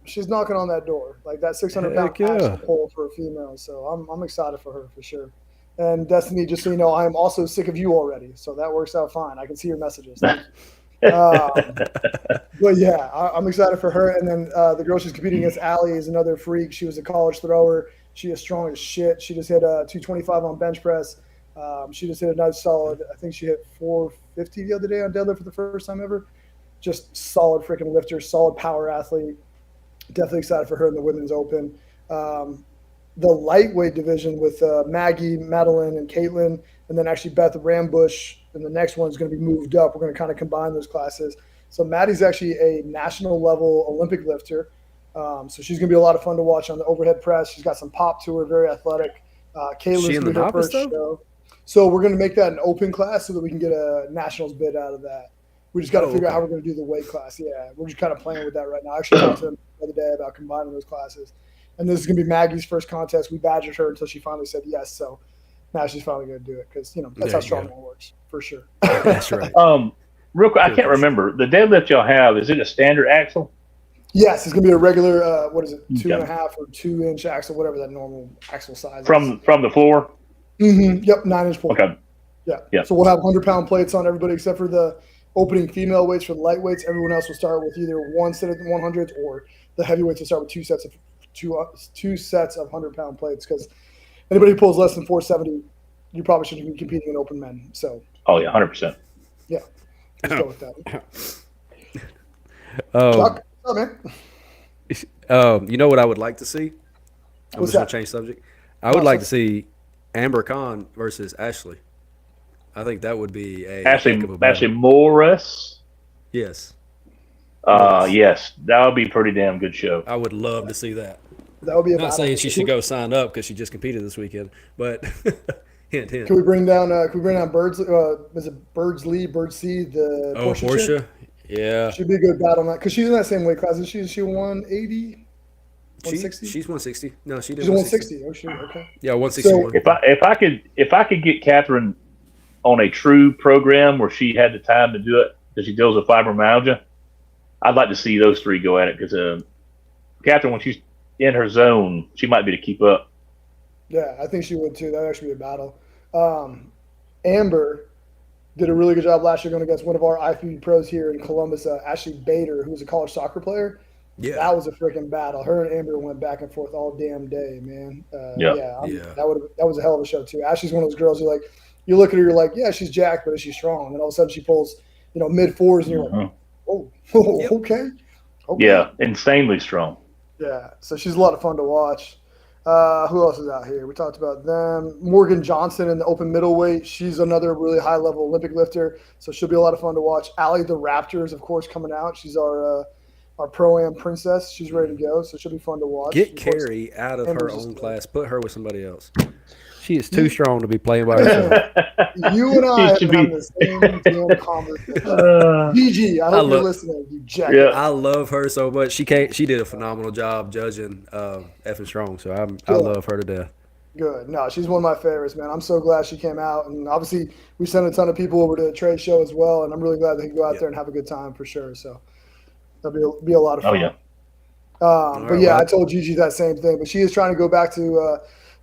she's knocking on that door, like that 600-pound action pull for a female. So I'm excited for her for sure. And Destiny, just so you know, I am also sick of you already, so that works out fine. I can see your messages. But yeah, I'm excited for her. And then the girl she's competing against, Allie, is another freak. She was a college thrower. She is strong as shit. She just hit 225 on bench press. She just hit a nice solid. I think she hit 450 the other day on deadlift for the first time ever. Just solid freaking lifter, solid power athlete. Definitely excited for her in the Women's Open. The lightweight division with Maggie, Madeline, and Caitlin, and then actually Beth Rambush. And the next one's going to be moved up. We're going to kind of combine those classes. So Maddie's actually a national level Olympic lifter. So she's going to be a lot of fun to watch on the overhead press. She's got some pop to her, very athletic. Caitlin's going to be her first show. So we're going to make that an open class so that we can get a nationals bid out of that. We just got to figure out how we're going to do the weight class. Yeah, we're just kind of playing with that right now. I actually talked to them the other day about combining those classes. And this is going to be Maggie's first contest. We badgered her until she finally said yes. So now she's finally going to do it because, that's how strongman works for sure. That's right. Real quick, I can't remember. The deadlift y'all have, is it a standard axle? Yes, it's going to be a regular, 2.5 or 2-inch axle, whatever that normal axle size is. From the floor? Mm-hmm. Yep, 9-inch pull. Okay. Yeah. So we'll have 100-pound plates on everybody except for the opening female weights for the lightweights. Everyone else will start with either one set of 100s or the heavyweights will start with two sets of 100-pound plates because anybody who pulls less than 470, you probably shouldn't be competing in open men. So. Oh yeah, 100%. Yeah. Let's go with that. Chuck, what's up, man? You know what I would like to see? I'm What's just going that? to change subject. I would like to see Amber Khan versus Ashley. I think that would be a Ashley Morris. Yes. Yes, that would be a pretty damn good show. I would love to see that. That would be a I'm not saying she should go sign up because she just competed this weekend, but hint, hint. Can we bring down Birds? Is it Birdsley, Birdsea, the Portia? chick? Yeah. She'd be a good battle on that because she's in that same weight class. Is she 180? 160? She's 160. No, she did. She's 160. Oh shit. Okay. Yeah, 161. So if I could get Catherine on a true program where she had the time to do it because she deals with fibromyalgia, I'd like to see those three go at it because Catherine, when she's in her zone, she might be to keep up. Yeah, I think she would too. That would actually be a battle. Amber did a really good job last year going against one of our IFBB pros here in Columbus, Ashley Bader, who was a college soccer player. Yeah, that was a freaking battle. Her and Amber went back and forth all damn day, man. That was a hell of a show too. Ashley's one of those girls you look at her, you're like, yeah, she's jacked, but is she strong? And all of a sudden she pulls, mid-4s, and you're like, okay. Yeah, insanely strong. Yeah, so she's a lot of fun to watch. Who else is out here? We talked about them. Morgan Johnson in the open middleweight. She's another really high-level Olympic lifter, so she'll be a lot of fun to watch. Allie the Raptor is, of course, coming out. She's our Pro-Am princess. She's ready to go, so she'll be fun to watch. Get Carrie out of her own class. Put her with somebody else. She is too strong to be playing by herself. You and I have been the same damn conversation. Gigi, I hope you're listening. You jack. Yeah. I love her so much. She did a phenomenal job judging effing strong. So I love her to death. Good. No, she's one of my favorites, man. I'm so glad she came out. And obviously, we sent a ton of people over to the trade show as well. And I'm really glad they can go out there and have a good time for sure. So that'll be a lot of fun. Oh, yeah. I told Gigi that same thing. But she is trying to go back to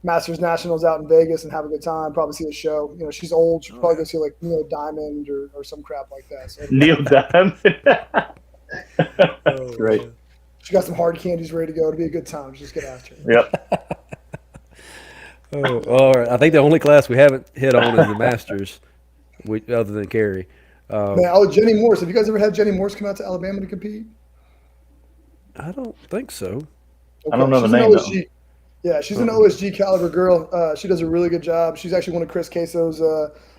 Masters Nationals out in Vegas and have a good time, probably see a show. She's old. She'll probably go see like Neil Diamond or some crap like that. So, Neil Diamond. That's great. She got some hard candies ready to go. It'll be a good time. Just get after it. Yep. All right. I think the only class we haven't hit on is the Masters, other than Carrie. Jenny Morse. Have you guys ever had Jenny Morse come out to Alabama to compete? I don't think so. Okay. I don't know the name. Yeah, she's an OSG caliber girl. She does a really good job. She's actually one of Chris Queso's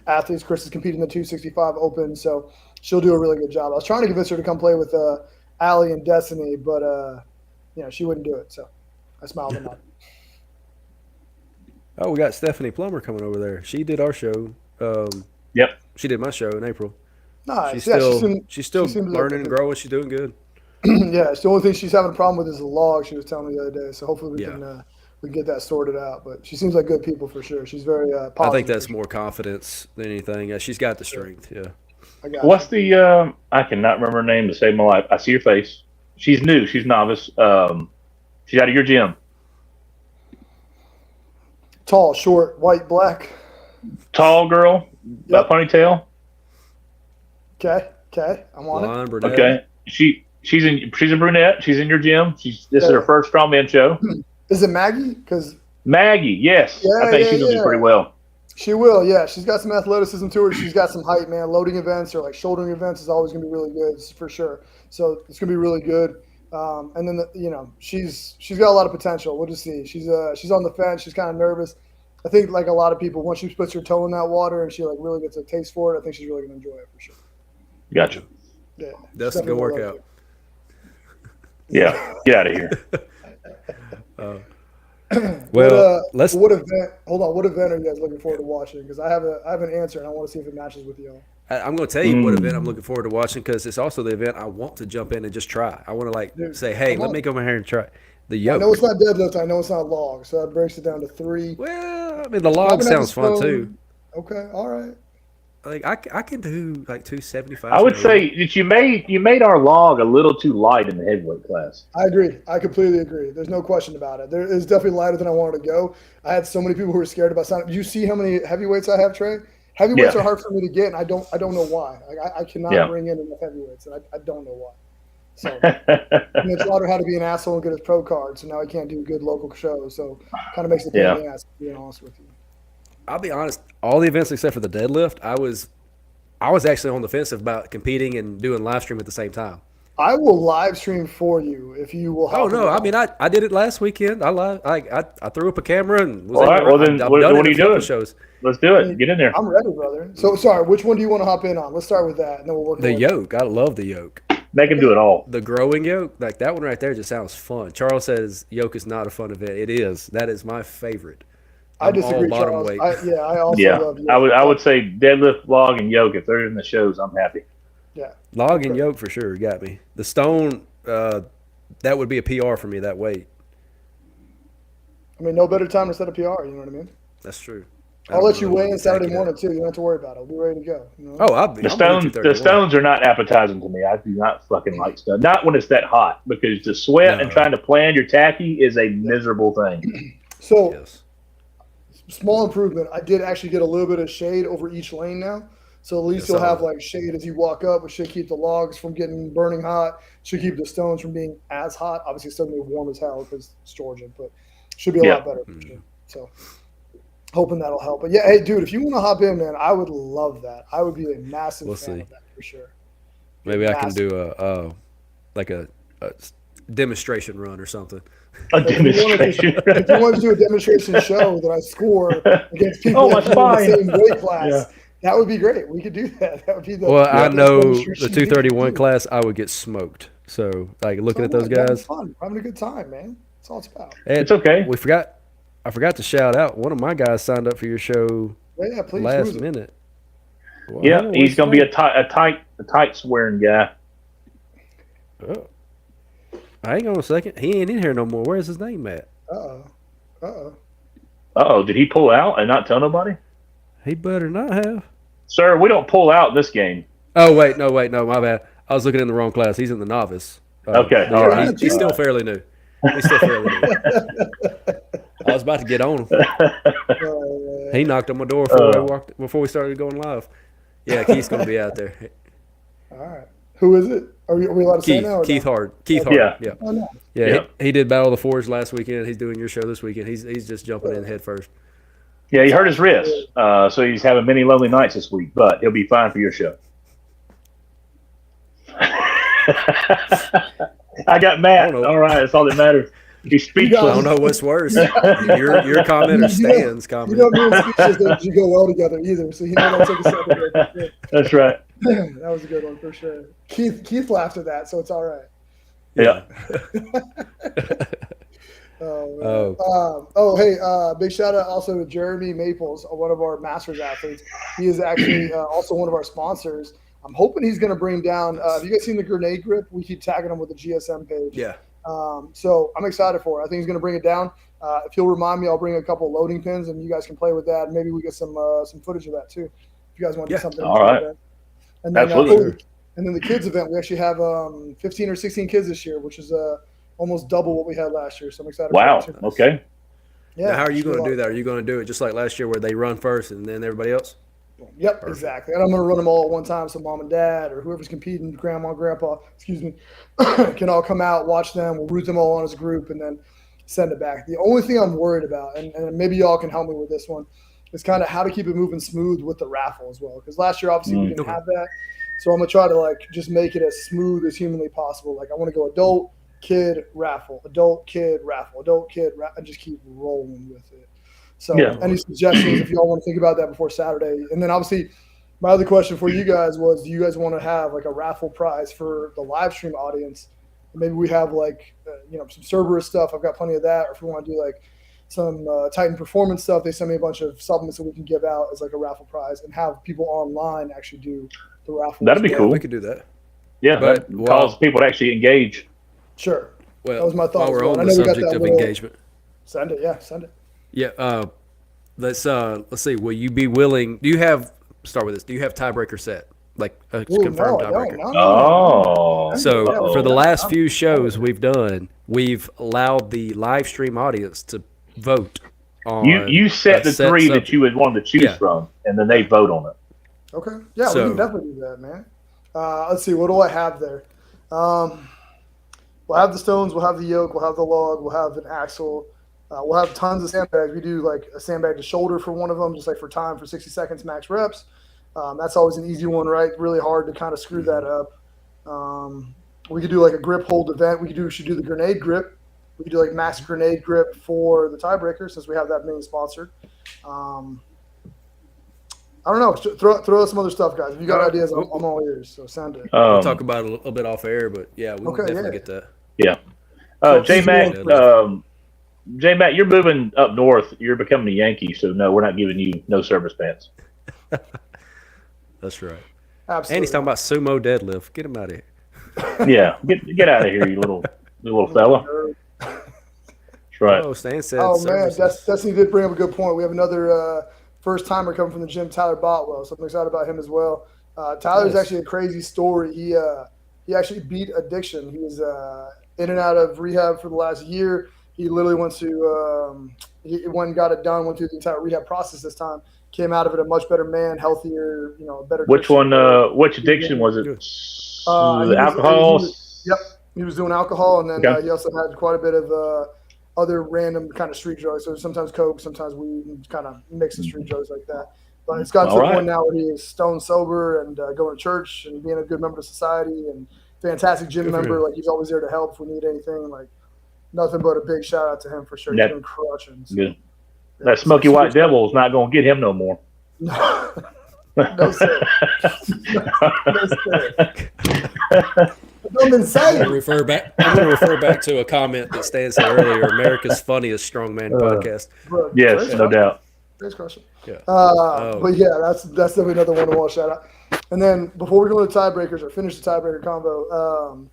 athletes. Chris is competing in the 265 Open, so she'll do a really good job. I was trying to convince her to come play with Allie and Destiny, but she wouldn't do it. So I smiled and nodded. Oh, we got Stephanie Plummer coming over there. She did our show. Yep. She did my show in April. Nice. She's still learning and growing. She's doing good. Yeah, it's the only thing she's having a problem with is the log. She was telling me the other day. So hopefully we can get that sorted out. But she seems like good people for sure. She's very positive. I think that's more confidence than anything. She's got the strength. Yeah. What's the? I cannot remember her name to save my life. I see your face. She's new. She's novice. She's out of your gym. Tall, short, white, black. Tall girl, Yep. ponytail. Okay. I'm on it. Blonde, brunette. Okay, she's a brunette. She's in your gym. This is Yeah. her first strongman show. Is it Maggie? Because Maggie, yes, Yeah, I think yeah, she's gonna yeah. do pretty well. she will, yeah. She's got some athleticism to her. She's got some height, man. Loading events or like shouldering events is always going to be really good for sure. So it's going to be really good. And then she's got a lot of potential. We'll just see. She's on the fence. She's kind of nervous. I think like a lot of people, once she puts her toe in that water and she like really gets a taste for it, I think she's really going to enjoy it for sure. Gotcha. Yeah, That's a good definitely workout. Yeah, get out of here. Well, let's. What event? Hold on. What event are you guys looking forward to watching? Because I have an answer and I want to see if it matches with y'all. I'm going to tell you what event I'm looking forward to watching because it's also the event I want to jump in and just try. I want to Dude, say, hey, come let on. me go in here and try the I yoke. know it's not deadlift. I know it's not log, so that breaks it down to 3. Well, I mean, the log Probably not sounds fun stone. too. Okay, all right. Like I can do like 275. I would say that you made our log a little too light in the heavyweight class. I agree. I completely agree. There's no question about it. There is definitely lighter than I wanted to go. I had so many people who were scared about signing. You see how many heavyweights I have, Trey? Heavyweights Yeah. are hard for me to get, and I don't know why. Like, I cannot Yeah. bring in enough heavyweights, and I don't know why. So and then Trotter had to be an asshole and get his pro card, so now he can't do good local shows. So kind of makes it pain in the ass, to be honest with you. I'll be honest. All the events except for the deadlift, I was actually on the fence about competing and doing live stream at the same time. I will live stream for you if you will. Oh hop no! in. I mean, I did it last weekend. I threw up a camera and was All right, well then, I've what done are it you a couple doing? shows. Let's do it. Get in there. I'm ready, brother. So sorry, which one do you want to hop in on? Let's start with that, and then we'll work. The our way. yoke, I love the yoke. Make him do it all. The growing yoke, like that one right there, just sounds fun. Charles says yoke is not a fun event. It is. That is my favorite. I disagree, all bottom Charles. weight. I also Yeah, love you. I would say deadlift, log, and yoke. If they're in the shows, I'm happy. Yeah. Log and yoke for sure got me. The stone, that would be a PR for me that weight. I mean, no better time to set a PR. You know what I mean? That's true. I'll let you weigh in Saturday Exactly. morning too. You don't have to worry about it. I'll be ready to go. You know? Oh, I'll be. The I'm stones, ready the 231. stones are not appetizing to me. I do not fucking like stones. Not when it's that hot, because the sweat No. and trying to plan your tacky is a miserable thing. So Yes. small improvement. I did actually get a little bit of shade over each lane now. So at least Yes, you'll I have know. like shade as you walk up, which should keep the logs from getting burning hot. Should keep the stones from being as hot. Obviously, it's still gonna be warm as hell because it's Georgia, but should be a Yeah. lot better for sure. So hoping that'll help. But yeah, hey, dude, if you want to hop in, man, I would love that. I would be a massive We'll fan see. of that for sure. Maybe I can Massive. do a demonstration run or something. A If you wanted demonstration. If you wanted to do a demonstration show that I score against people Oh, my that are in the spine. same weight class, Yeah. that would be great. We could do that. That would be the Well, I the know demonstration the we could 231 do. class, I would get smoked. So, like looking at those Having guys, fun, having a good time, man. That's all it's about. and It's okay. I forgot to shout out. One of my guys signed up for your show Yeah, please. last who is it? minute. Well, I Yeah, don't know he's what's gonna be his a tights wearing guy. name. Oh. Hang on a second. He ain't in here no more. Where's his name at? Uh-oh. Did he pull out and not tell nobody? He better not have. Sir, we don't pull out in this game. Oh wait, no, my bad. I was looking in the wrong class. He's in the novice. Okay, but all yeah, right. He's still fairly new. He's still fairly new. I was about to get on him. He knocked on my door before we started going live. Yeah, Keith's gonna be out there. All right. Who is it? Are we allowed to say now? Or Keith no? Hard. Keith Hard. Yeah. Yeah. Oh, no. Yeah, Yeah. He did Battle of the Forge last weekend. He's doing your show this weekend. He's just jumping in head first. Yeah, he hurt his wrist, so he's having many lonely nights this week. But he'll be fine for your show. I got Matt. I don't know. All right, that's all that matters. He's I speechless. don't know what's worse. Your comment or Stan's You comment. know, me and speeches don't go well together either. So you know that took a second. There. That's right. That was a good one for sure. Keith laughed at that, so it's all right. Yeah. Hey, big shout out also to Jeremy Maples, one of our Masters athletes. He is actually also one of our sponsors. I'm hoping he's going to bring down. Have you guys seen the grenade grip? We keep tagging him with the GSM page. Yeah. So I'm excited for it. I think he's going to bring it down. If he'll remind me, I'll bring a couple loading pins, and you guys can play with that. Maybe we get some footage of that too. If you guys want to do something. All right. And then, Absolutely. And then the kids event, we actually have 15 or 16 kids this year, which is almost double what we had last year. So I'm excited. Wow. For that too. Okay. Yeah. Now, how are you going to do that? Are you going to do it just like last year where they run first and then everybody else? Yep, perfect. Exactly. And I'm going to run them all at one time so mom and dad or whoever's competing, grandma, grandpa, can all come out, watch them. We'll root them all on as a group and then send it back. The only thing I'm worried about, and maybe y'all can help me with this one, is kind of how to keep it moving smooth with the raffle as well. Because last year, obviously, we didn't have that. So I'm going to try to, like, just make it as smooth as humanly possible. Like, I want to go adult, kid, raffle, adult, kid, raffle, adult, kid, and just keep rolling with it. So any suggestions if y'all want to think about that before Saturday? And then obviously my other question for you guys was, do you guys want to have like a raffle prize for the live stream audience? And maybe we have like, some Cerberus stuff. I've got plenty of that. Or if we want to do like some Titan Performance stuff, they send me a bunch of supplements that we can give out as like a raffle prize and have people online actually do the raffle. That'd be cool. We could do that. Yeah, but cause people to actually engage. Sure. Well, that was my thought. While we're on the subject of engagement. Send it. Yeah, send it. Yeah, let's see. Will you be willing? Start with this? Do you have tiebreaker set, like a confirmed tiebreaker? No. So for the last few shows we've done, we've allowed the live stream audience to vote on. You set the three that you would want to choose from, and then they vote on it. Okay. Yeah, we can definitely do that, man. Let's see. What do I have there? We'll have the stones. We'll have the yoke. We'll have the log. We'll have an axle. We'll have tons of sandbags. We do like a sandbag to shoulder for one of them, just like for time for 60 seconds max reps. That's always an easy one, right? Really hard to kind of screw that up. We could do like a grip hold event. We should do the grenade grip. We could do like max grenade grip for the tiebreaker since we have that main sponsor. I don't know. Throw out some other stuff, guys. If you got ideas, I'm all ears. So send it. We'll talk about it a little bit off air, but yeah, we'll definitely get that. Yeah. J-Mac, you're moving up north. You're becoming a Yankee, so no, we're not giving you no service pants. That's right. Absolutely. And he's talking about sumo deadlift. Get him out of here. Yeah, get out of here, you little fella. That's right. Oh, Stan said. Oh man, Destiny did bring up a good point. We have another first timer coming from the gym, Tyler Botwell. So I'm excited about him as well. Tyler's actually a crazy story. He actually beat addiction. He was in and out of rehab for the last year. He literally went to he went and got it done. Went through the entire rehab process this time. Came out of it a much better man, healthier, a better. Which one? Which addiction was it? Alcohol. He was doing alcohol, and then he also had quite a bit of other random kind of street drugs. So sometimes coke, sometimes weed, and kind of mix of street drugs like that. But it's got to the point now where he is stone sober and going to church and being a good member of society and fantastic gym member. Like he's always there to help if we need anything. Like nothing but a big shout out to him for sure. He's been crushing. So, yeah. That Smoky White Devil is not going to get him no more. No sir. No sir. I'm going to refer back to a comment that Stan said earlier. America's funniest strongman podcast. Yes, no doubt. Thanks, question. Yeah. But yeah, that's definitely another one to shout out. And then before we go to tiebreakers or finish the tiebreaker combo,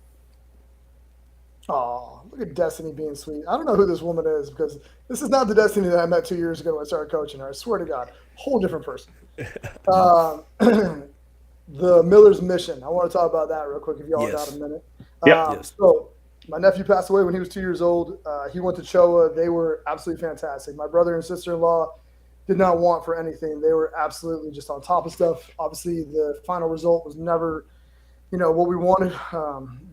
look at Destiny being sweet. I don't know who this woman is because this is not the Destiny that I met 2 years ago when I started coaching her. I swear to God, whole different person. The Miller's Mission. I want to talk about that real quick if y'all got a minute. So my nephew passed away when he was 2 years old. He went to CHOA. They were absolutely fantastic. My brother and sister-in-law did not want for anything. They were absolutely just on top of stuff. Obviously, the final result was never, what we wanted,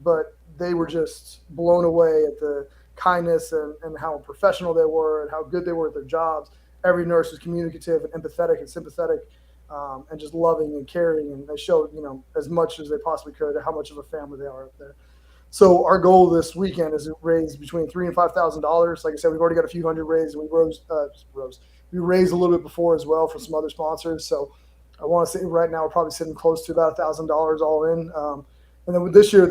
but they were just blown away at the kindness and how professional they were and how good they were at their jobs. Every nurse was communicative and empathetic and sympathetic and just loving and caring. And they showed, as much as they possibly could how much of a family they are up there. So our goal this weekend is to raise between $3,000 and $5,000. Like I said, we've already got a few hundred raised. We we raised a little bit before as well for some other sponsors. So I want to say right now we're probably sitting close to about $1,000 all in. And then with this year,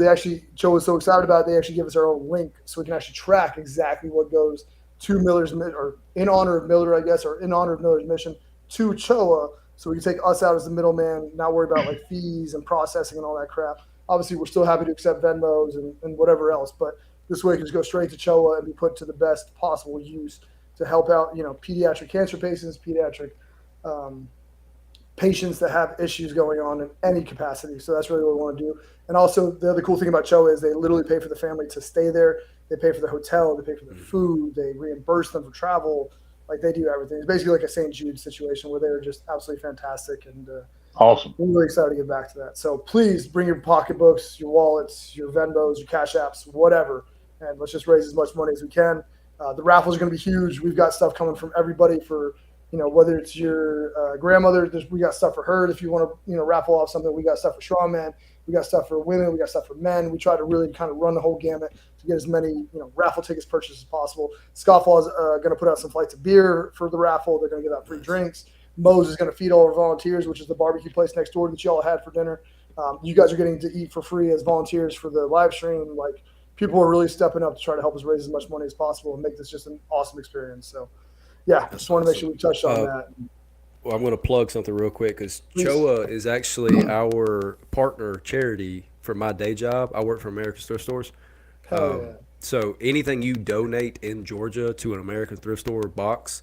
Joe was so excited about it, they actually give us our own link so we can actually track exactly what goes to Miller's, or in honor of Miller, I guess, or in honor of Miller's mission to CHOA. So we can take us out as the middleman, not worry about like fees and processing and all that crap. Obviously, we're still happy to accept Venmos and whatever else, but this way it can just go straight to CHOA and be put to the best possible use to help out, pediatric cancer patients, pediatric patients that have issues going on in any capacity. So that's really what we want to do. And also the other cool thing about Choa is they literally pay for the family to stay there. They pay for the hotel. They pay for the food. They reimburse them for travel. Like they do everything. It's basically like a St. Jude situation where they're just absolutely fantastic. And awesome. I'm really excited to get back to that. So please bring your pocketbooks, your wallets, your Venmos, your Cash Apps, whatever. And let's just raise as much money as we can. The raffles are going to be huge. We've got stuff coming from everybody for, whether it's your grandmother, we got stuff for her. If you want to, raffle off something, we got stuff for strongman. We got stuff for women. We got stuff for men. We try to really kind of run the whole gamut to get as many, raffle tickets purchased as possible. Scofflaw is going to put out some flights of beer for the raffle. They're going to give out free drinks. Moe's is going to feed all our volunteers, which is the barbecue place next door that y'all had for dinner. You guys are getting to eat for free as volunteers for the live stream. Like, people are really stepping up to try to help us raise as much money as possible and make this just an awesome experience. So, yeah, just want to make sure we touched on that. Well, I'm going to plug something real quick because Choa is actually our partner charity for my day job. I work for American Thrift Stores. So anything you donate in Georgia to an American Thrift Store box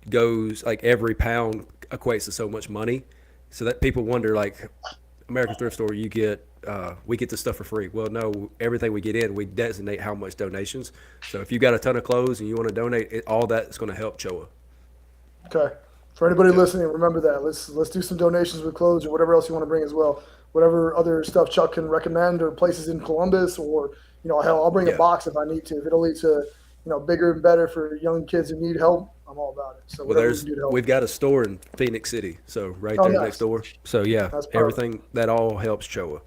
goes, like, every pound equates to so much money. So that people wonder, like, American Thrift Store, you get we get the stuff for free. Well, no, everything we get in, we designate how much donations. So if you got a ton of clothes and you want to donate, all that's going to help Choa. Okay. For anybody listening, remember that. Let's do some donations with clothes or whatever else you want to bring as well. Whatever other stuff Chuck can recommend or places in Columbus or, hell, I'll bring a box if I need to. If it'll lead to, bigger and better for young kids who need help, I'm all about it. So we've got a store in Phoenix City, so right there next door. So yeah, everything that all helps Choa.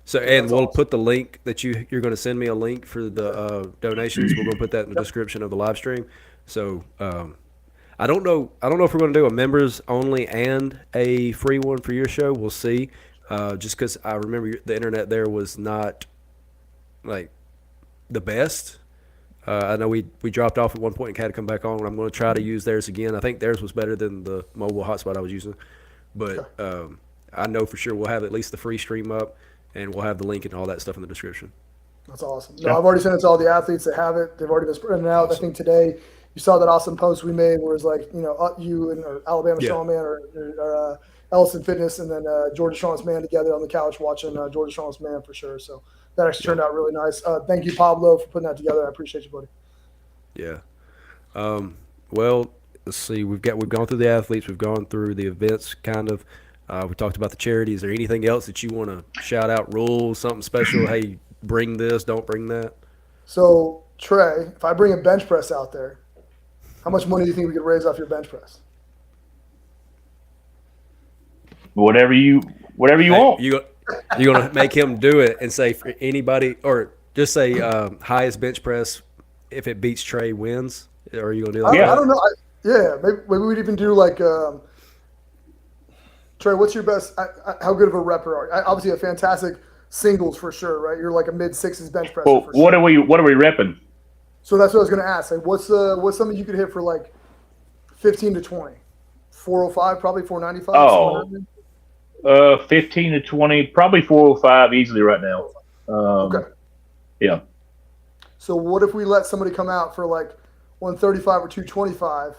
So and we'll put the link that you're going to send me a link for the donations. We're going to put that in the description of the live stream. So I don't know if we're going to do a members only and a free one for your show. We'll see. Just because I remember the internet there was not like the best. I know we dropped off at one point and had to come back on. I'm going to try to use theirs again. I think theirs was better than the mobile hotspot I was using. But I know for sure we'll have at least the free stream up, and we'll have the link and all that stuff in the description. That's awesome. No, I've already sent it to all the athletes that have it. They've already been spreading it out. Awesome. I think today you saw that awesome post we made where it's like, you and Alabama Strongman or Ellison Fitness and then Georgia Strongest Man together on the couch watching Georgia Strongest Man for sure. So that actually turned out really nice. Thank you, Pablo, for putting that together. I appreciate you, buddy. Yeah. Well, let's see. We've gone through the athletes. We've gone through the events, kind of. We talked about the charity. Is there anything else that you want to shout out? Rules, something special? Hey, bring this, don't bring that. So Trey, if I bring a bench press out there, how much money do you think we could raise off your bench press? Whatever you want. You're going to make him do it and say for anybody, or just say highest bench press if it beats Trey wins? Or are you going to do that? I don't know. Maybe we'd even do like Trey, what's your best – how good of a rep are you? Obviously a fantastic singles for sure, right? You're like a mid-sixes bench presser for what sure. What are we repping? So that's what I was going to ask. Like, what's something you could hit for like 15 to 20? 405, probably 495? 15 to 20, probably 405 easily right now. Okay. Yeah. So what if we let somebody come out for like 135 or 225,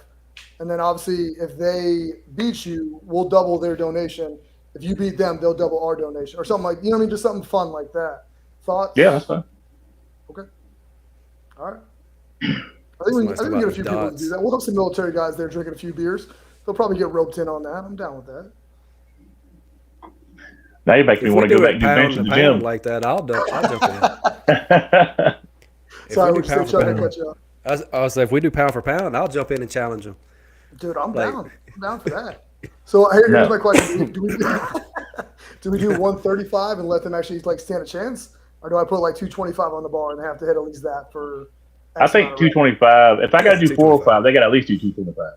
and then obviously if they beat you, we'll double their donation. If you beat them, they'll double our donation or something like, you know what I mean? Just something fun like that. Thoughts? Yeah, that's fine. Okay. All right. I think we can get a few people to do that. We'll have some military guys there drinking a few beers. They'll probably get roped in on that. I'm down with that. Now you make me want to go back and do bench in the gym. Like that, I'll jump in. Sorry, we're still trying to cut you off. I was like, if we do pound for pound, I'll jump in and challenge them. Dude, I'm down. I'm down for that. So here's my question: do we do 135 and let them actually like stand a chance, or do I put like 225 on the bar and they have to hit at least that for? I think 225. If I got to do 405, they got to at least do 225.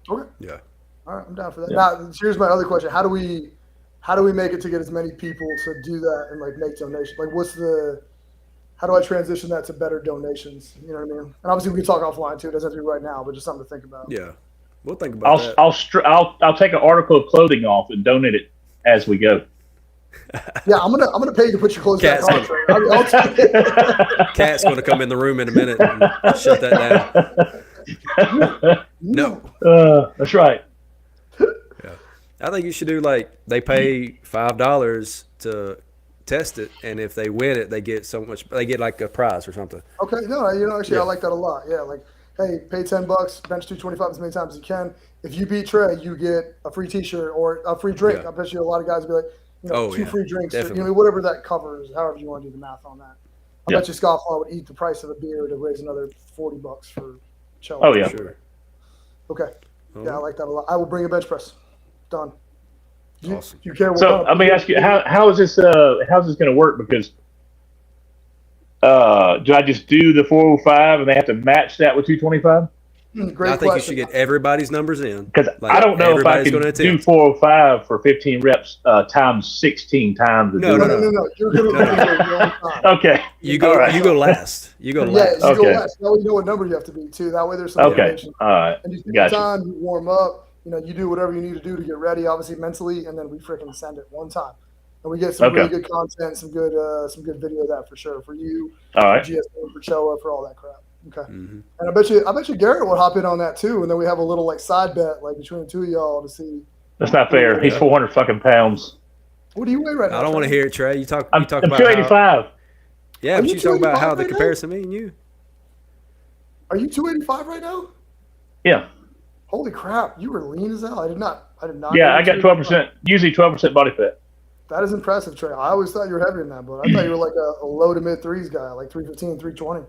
Okay. Yeah. All right, I'm down for that. Yeah. Now, here's my other question: How do we make it to get as many people to do that and like make donations? Like, how do I transition that to better donations? You know what I mean? And obviously, we can talk offline too. It doesn't have to be right now, but just something to think about. Yeah, we'll think about that. I'll take an article of clothing off and donate it as we go. Yeah, I'm gonna pay you to put your clothes back on. Cat's gonna come in the room in a minute and shut that down. No. That's right. Yeah. I think you should do like they pay $5 to test it, and if they win it, they get so much. They get like a prize or something. Okay, no, actually, Yeah. I like that a lot. Yeah, like, hey, pay $10, bench 225 as many times as you can. If you beat Trey, you get a free T-shirt or a free drink. Yeah. I bet you a lot of guys will be like, Oh, two yeah, free drinks, or, definitely. whatever that covers. However you want to do the math on that. I Yeah. bet you Scofflaw would eat the price of a beer to raise another $40 for Chelsea. Oh, yeah. Sure. Okay. Yeah, I like that a lot. I will bring a bench press. Done. Awesome. You care what So let me ask you, how is this how's this going to work? Because do I just do the 405 and they have to match that with 225? Great I think you question. should get everybody's numbers in. Because Like, I don't know if I everybody's can gonna do attempt. 405 for 15 reps times 16 times. No. No. You're going to do it one time. Okay. You go. All right. You go last. You go Yeah, last. you go Okay. last. That way you know what number you have to be, too. That way there's some Okay. information. All right. And you take Gotcha. your time, you warm up, you do whatever you need to do to get ready, obviously mentally, and then we freaking send it one time. And we get some Okay. really good content, some good video of that for sure. For you, All for right. GSM, for Choa, for all that crap. Okay. Mhm. And I bet you Garrett would hop in on that too, and then we have a little like side bet like between the two of y'all to see That's not fair. He's 400 fucking pounds. what do you weigh right now. I don't want to Trey? hear it, Trey. You talk. I'm You talk about how, 285. yeah, Are but you you talk about how 285 the right now? comparison me and you. Are you 285 right now? Yeah. Holy crap, you were lean as hell. I did not Yeah, know I you got were 12%, usually 12% body fat. That is impressive, Trey. I always thought you were heavier than that, but I thought you were like a low to mid threes guy, like 315, 320.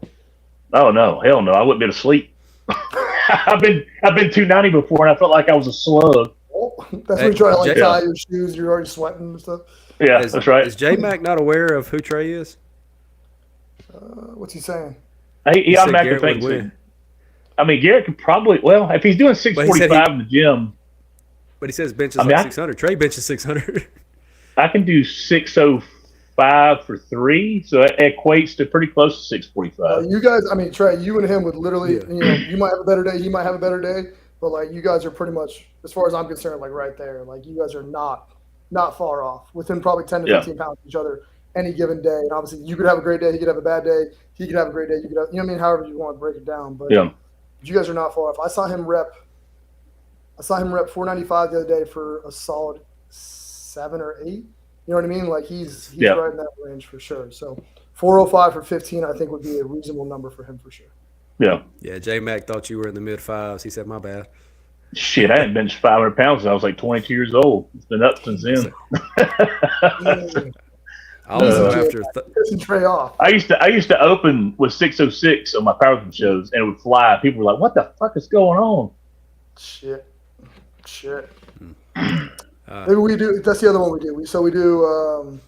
Oh no, hell no! I wouldn't be able to sleep. I've been 290 before, and I felt like I was a slug. Oh, that's Hey, when you try to like Jay- tie your shoes. You're already sweating and stuff. Yeah, Is, that's right. Is J Mac not aware of who Trey is? What's he saying? He said automatically Garrett would thinks. win. I mean, Garrett could probably. Well, if he's doing 645 in the gym, But he says benches I mean, like I- 600. Trey benches 600. I can do 605 for 3, so it equates to pretty close to 645. You guys, I mean, Trey, you and him would literally, Yeah. you might have a better day, he might have a better day, but like you guys are pretty much, as far as I'm concerned, like right there. Like you guys are not far off, within probably 10 to 15 pounds of each other any given day. And obviously, you could have a great day, he could have a bad day, he could have a great day, you could have, however you want to break it down. But Yeah. you guys are not far off. I saw him rep 495 the other day for a solid 7 or 8. You know what I mean? Like he's Yeah. right in that range for sure. So 405 for 15, I think would be a reasonable number for him for sure. Yeah. Yeah, J Mac thought you were in the mid fives. He said, "My bad." Shit, I hadn't benched 500 pounds since I was like 22 years old. It's been up since then. Also, Easy, after Pissing Trey off. I used to open with 606 on my powerlifting shows, and it would fly. People were like, "What the fuck is going on?" Shit. Maybe we do. That's the other one we do. We do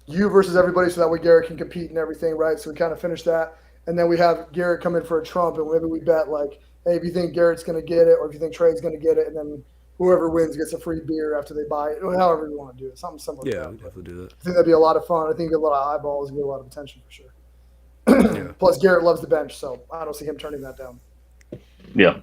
you versus everybody, so that way Garrett can compete and everything, right? So we kind of finish that, and then we have Garrett come in for a trump, and maybe we bet like, hey, if you think Garrett's going to get it, or if you think Trey's going to get it, and then whoever wins gets a free beer after they buy it, or however you want to do it, something similar. yeah, to we that. definitely do that. I think that'd be a lot of fun. I think get a lot of eyeballs and get a lot of attention for sure. Yeah. Plus, Garrett loves the bench, so I don't see him turning that down. Yeah.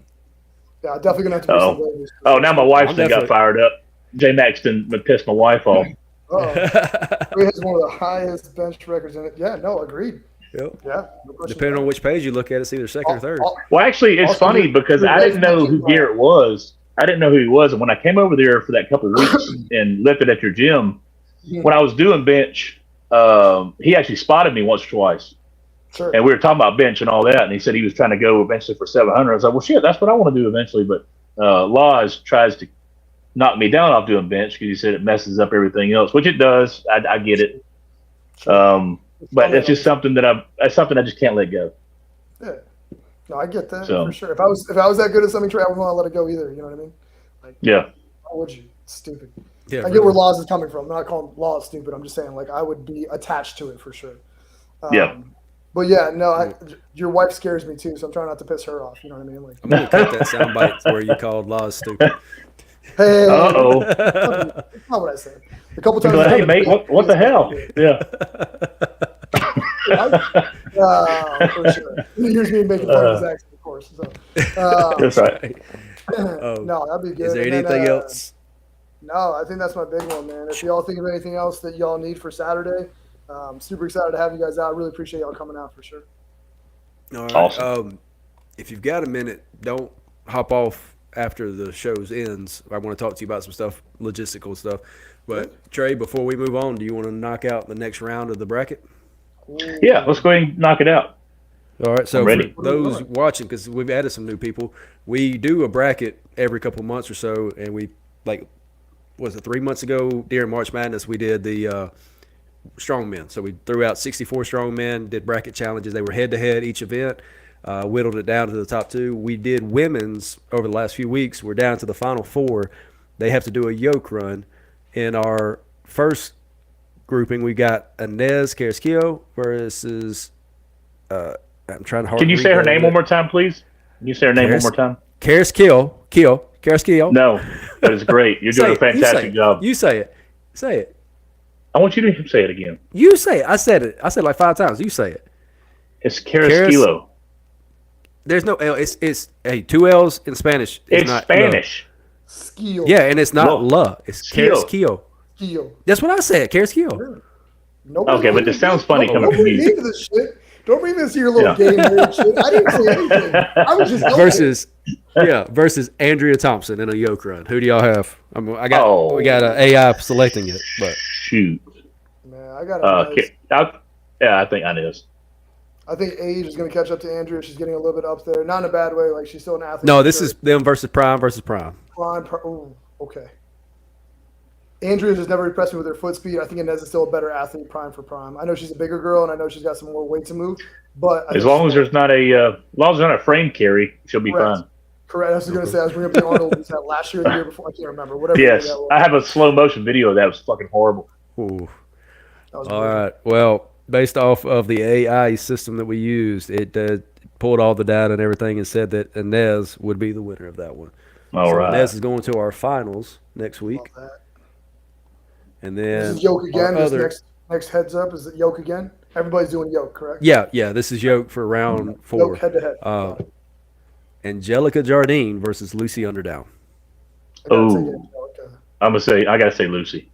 Yeah, definitely gonna have to do some waivers. Oh, now my wife's I'm done got definitely- fired up. J Max done pissed my wife off. He has one of the highest bench records in it. Yeah, no, agreed. Yep. Yeah, no question. Depending on which page you look at, it's either second or third. Well, actually, it's Also, funny you- because you I didn't guys know mentioned, who Garrett was. I didn't know who he was. And when I came over there for that couple of weeks and lifted at your gym, when I was doing bench, he actually spotted me once or twice. Sure. And we were talking about bench and all that. And he said he was trying to go eventually for 700. I was like, well, shit, that's what I want to do eventually. But Laws tries to knock me down off doing bench because he said it messes up everything else, which it does. I get it. But it's just something that I just can't let go. Yeah. No, I get that So- for sure. If I was that good at something, Trey, I wouldn't want to let it go either. You know what I mean? Like, Yeah. why would you? It's stupid. Yeah, I get where Laws is coming from. I'm not calling Laws stupid. I'm just saying, like, I would be attached to it for sure. Yeah. But yeah, no, your wife scares me too, so I'm trying not to piss her off. You know what I mean? Like, I'm gonna cut that soundbite where you called Laws stupid. hey, Uh-oh. that's not what I said. A couple times. Like, hey, mate, what the hell? Yeah. For sure. Here's me making fun of his accent, of course. So, That's right. no, that'd be good. Is there And then, anything else? No, I think that's my big one, man. If y'all think of anything else that y'all need for Saturday, super excited to have you guys out. Really appreciate y'all coming out for sure. All right. Awesome. If you've got a minute, don't hop off after the shows ends. I want to talk to you about some stuff, logistical stuff. But Trey, before we move on, do you want to knock out the next round of the bracket? Yeah, let's go ahead and knock it out. All right, so for those watching, because we've added some new people, we do a bracket every couple months or so, and we, like, was it 3 months ago during March Madness, we did the strongmen. So we threw out 64 strongmen, did bracket challenges. They were head-to-head each event, whittled it down to the top two. We did women's over the last few weeks. We're down to the final four. They have to do a yoke run. In our first grouping, we got Inez Carrasquillo versus I'm trying to. Can you say her name one more time, please? Can you say her name one more time? Carrasquillo. No, that is great. You're doing a fantastic job. You say it. Say it. I want you to say it again. You say it. I said it. I said it like 5 times. You say it. It's Carrasquillo. There's no L. It's 2 L's in Spanish. It's not Spanish. Skill. Yeah, and it's not la. It's Carrasquillo. Skill. That's what I said. Carrasquillo. Okay, but this sounds funny coming from you. This shit. Don't bring this to your little game nerd shit. I didn't say anything. I was just versus Andrea Thompson in a yoke run. Who do y'all have? We got an AI selecting it, but shoot. Man, I got I think Inez. I think age is going to catch up to Andrea. She's getting a little bit up there, not in a bad way. Like she's still an athlete. No, this is them versus Prime. Ooh, okay. Andrea has never impressed me with her foot speed. I think Inez is still a better athlete, Prime for Prime. I know she's a bigger girl, and I know she's got some more weight to move. But as long as there's not a frame carry, she'll be fine. Correct. I was going to say I was bringing up the Arnold was that last year or the year before. I can't remember. Whatever. Yes, I have a slow motion video of that. It was fucking horrible. Ooh. All right. Well, based off of the AI system that we used, it pulled all the data and everything and said that Inez would be the winner of that one. All right. Inez is going to our finals next week. And then this is yoke again. This next heads up is it yoke again? Everybody's doing yoke, correct? Yeah. This is yoke for round 4. Yoke head to head. Angelica Jardine versus Lucy Underdown. Oh, I gotta say Lucy.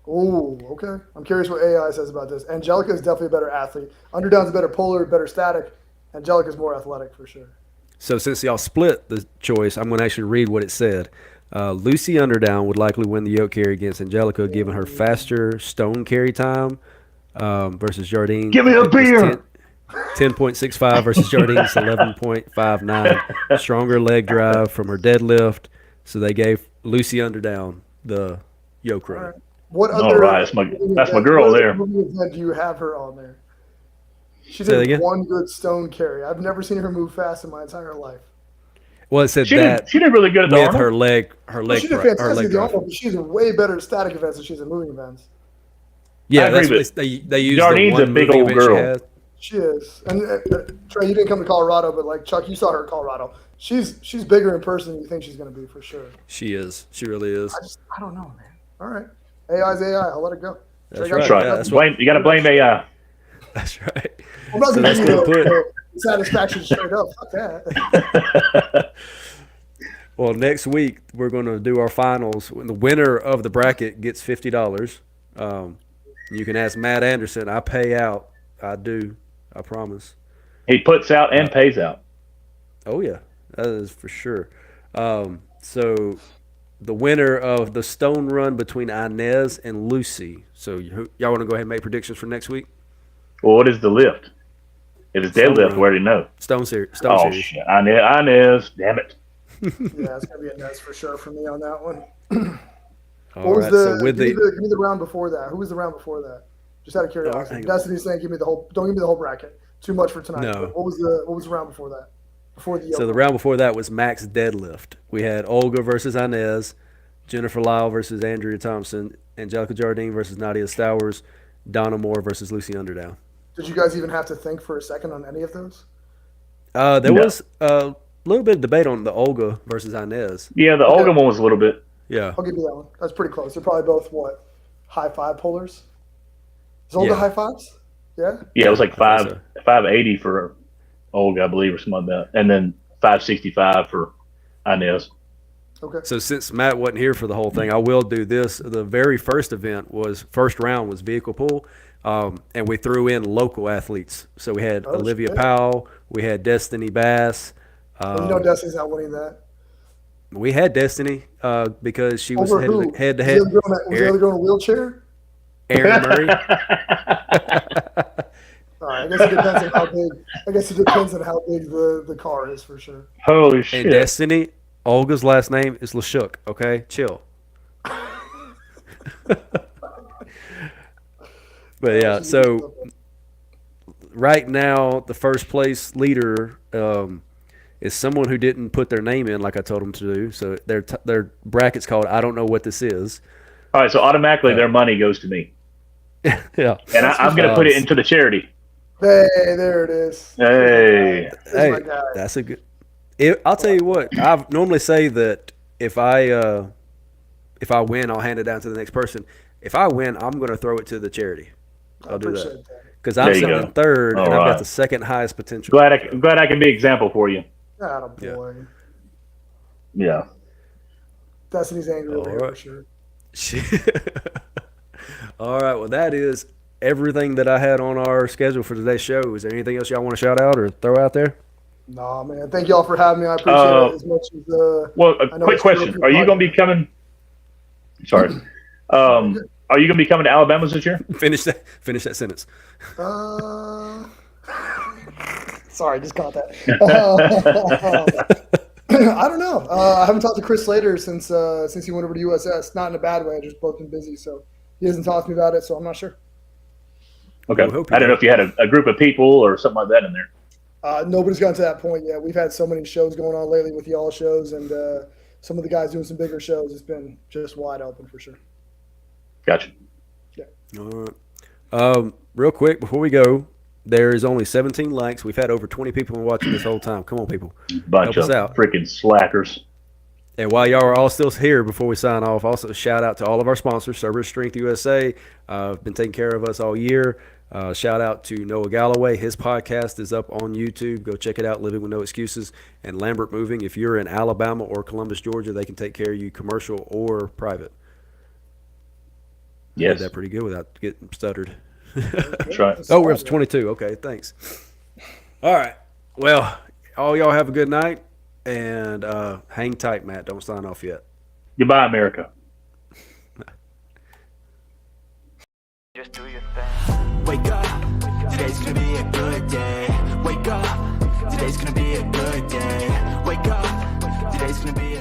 Oh, okay. I'm curious what AI says about this. Angelica is definitely a better athlete. Underdown's a better puller, better static. Angelica's more athletic for sure. So since y'all split the choice, I'm going to actually read what it said. Lucy Underdown would likely win the yoke carry against Angelica, given her faster stone carry time versus Jardine. Give me a beer. 10.65 versus Jardine's 11.59. Stronger leg drive from her deadlift. So they gave Lucy Underdown the yoke run. Right. What other? All right, that's my girl there. What event do you have her on there? She did one good stone carry. I've never seen her move fast in my entire life. Well, it said she did really good at the with Arnold. her leg she did fantastic at the Arnold, but she's way better at static events than she's at moving events. Yeah, that's what they use. Jardine's the one a big old girl. She is. And Trey, you didn't come to Colorado, but like Chuck, you saw her at Colorado. She's bigger in person than you think she's going to be for sure. She is. She really is. I don't know, man. All right. AI's AI. I'll let it go. That's right. Yeah, you got to blame AI. That's right. I'm not going to give you satisfaction straight up. Fuck that. Well, next week we're going to do our finals. When the winner of the bracket gets $50. You can ask Matt Anderson. I pay out. I do. I promise. He puts out and pays out. Oh yeah, that is for sure. So the winner of the stone run between Inez and Lucy. So y'all want to go ahead and make predictions for next week? Well, what is the lift? It is deadlift. We already know. Stone series. Shit. Inez. Damn it. Yeah, it's gonna be a Inez for sure for me on that one. What was the? Give me the round before that. Who was the round before that? Just out of curiosity. Destiny's saying, don't give me the whole bracket. Too much for tonight. No. What was the round before that? So the round before that was max deadlift. We had Olga versus Inez, Jennifer Lyle versus Andrea Thompson, Angelica Jardine versus Nadia Stowers, Donna Moore versus Lucy Underdown. Did you guys even have to think for a second on any of those? There was a little bit of debate on the Olga versus Inez. Yeah, the Olga one was a little bit. Yeah. I'll give you that one. That's pretty close. They're probably both, high five pullers? Is Olga high fives? Yeah? Yeah, it was like 580 for Olga, I believe, or something like that. And then 565 for Inez. Okay. So since Matt wasn't here for the whole thing, I will do this. The very first first round was vehicle pool, and we threw in local athletes. So we had Olivia Powell, we had Destiny Bass. Destiny's not winning that. We had Destiny because she was Over who? head to Was head. the other girl in a wheelchair? Aaron Murray. All right, I guess it depends on how big. I guess it depends on how big the car is for sure. Holy shit! And Destiny, Olga's last name is Lashuk. Okay, chill. But yeah, so right now the first place leader is someone who didn't put their name in like I told them to do. So their bracket's called I don't know what this is. All right, so automatically their money goes to me. Yeah, and I'm going to put it into the charity. Hey, there it is. Hey, that's a good. I'll tell you what. I normally say that if I win, I'll hand it down to the next person. If I win, I'm going to throw it to the charity. I'll do that because I'm sitting in third, and I've got the second highest potential. I'm glad I can be example for you. Attaboy. Yeah. Destiny's angry over here for sure. All right. Well, that is everything that I had on our schedule for today's show. Is there anything else y'all want to shout out or throw out there? Nah, man. Thank y'all for having me. I appreciate it as much as. Well, a quick question: are you going to be coming? Sorry. Are you going to be coming to Alabama this year? Finish that sentence. Sorry, just caught that. I don't know. I haven't talked to Chris Slater since he went over to USS. Not in a bad way. I just both been busy, so he hasn't talked to me about it. So I'm not sure. Okay. I don't know if you had a group of people or something like that in there. Nobody's gotten to that point yet. We've had so many shows going on lately with y'all shows, and some of the guys doing some bigger shows. It's been just wide open for sure. Gotcha. Yeah. All right. Real quick before we go, there is only 17 likes. We've had over 20 people watching this whole time. Come on, people. Bunch of freaking slackers. And while y'all are all still here, before we sign off, also shout out to all of our sponsors, Cerberus Strength USA. Been taking care of us all year. Shout out to Noah Galloway. His podcast is up on YouTube. Go check it out, Living with No Excuses. And Lambert Moving. If you're in Alabama or Columbus, Georgia, they can take care of you commercial or private. Yes. Did that pretty good without getting stuttered. That's right. Oh, we're up to 22. Okay, thanks. All right. Well, all y'all have a good night. And hang tight, Matt. Don't sign off yet. Goodbye, America. Just do your thing. Wake up. Today's gonna be a good day. Wake up. Today's gonna be a good day. Wake up. Today's gonna be a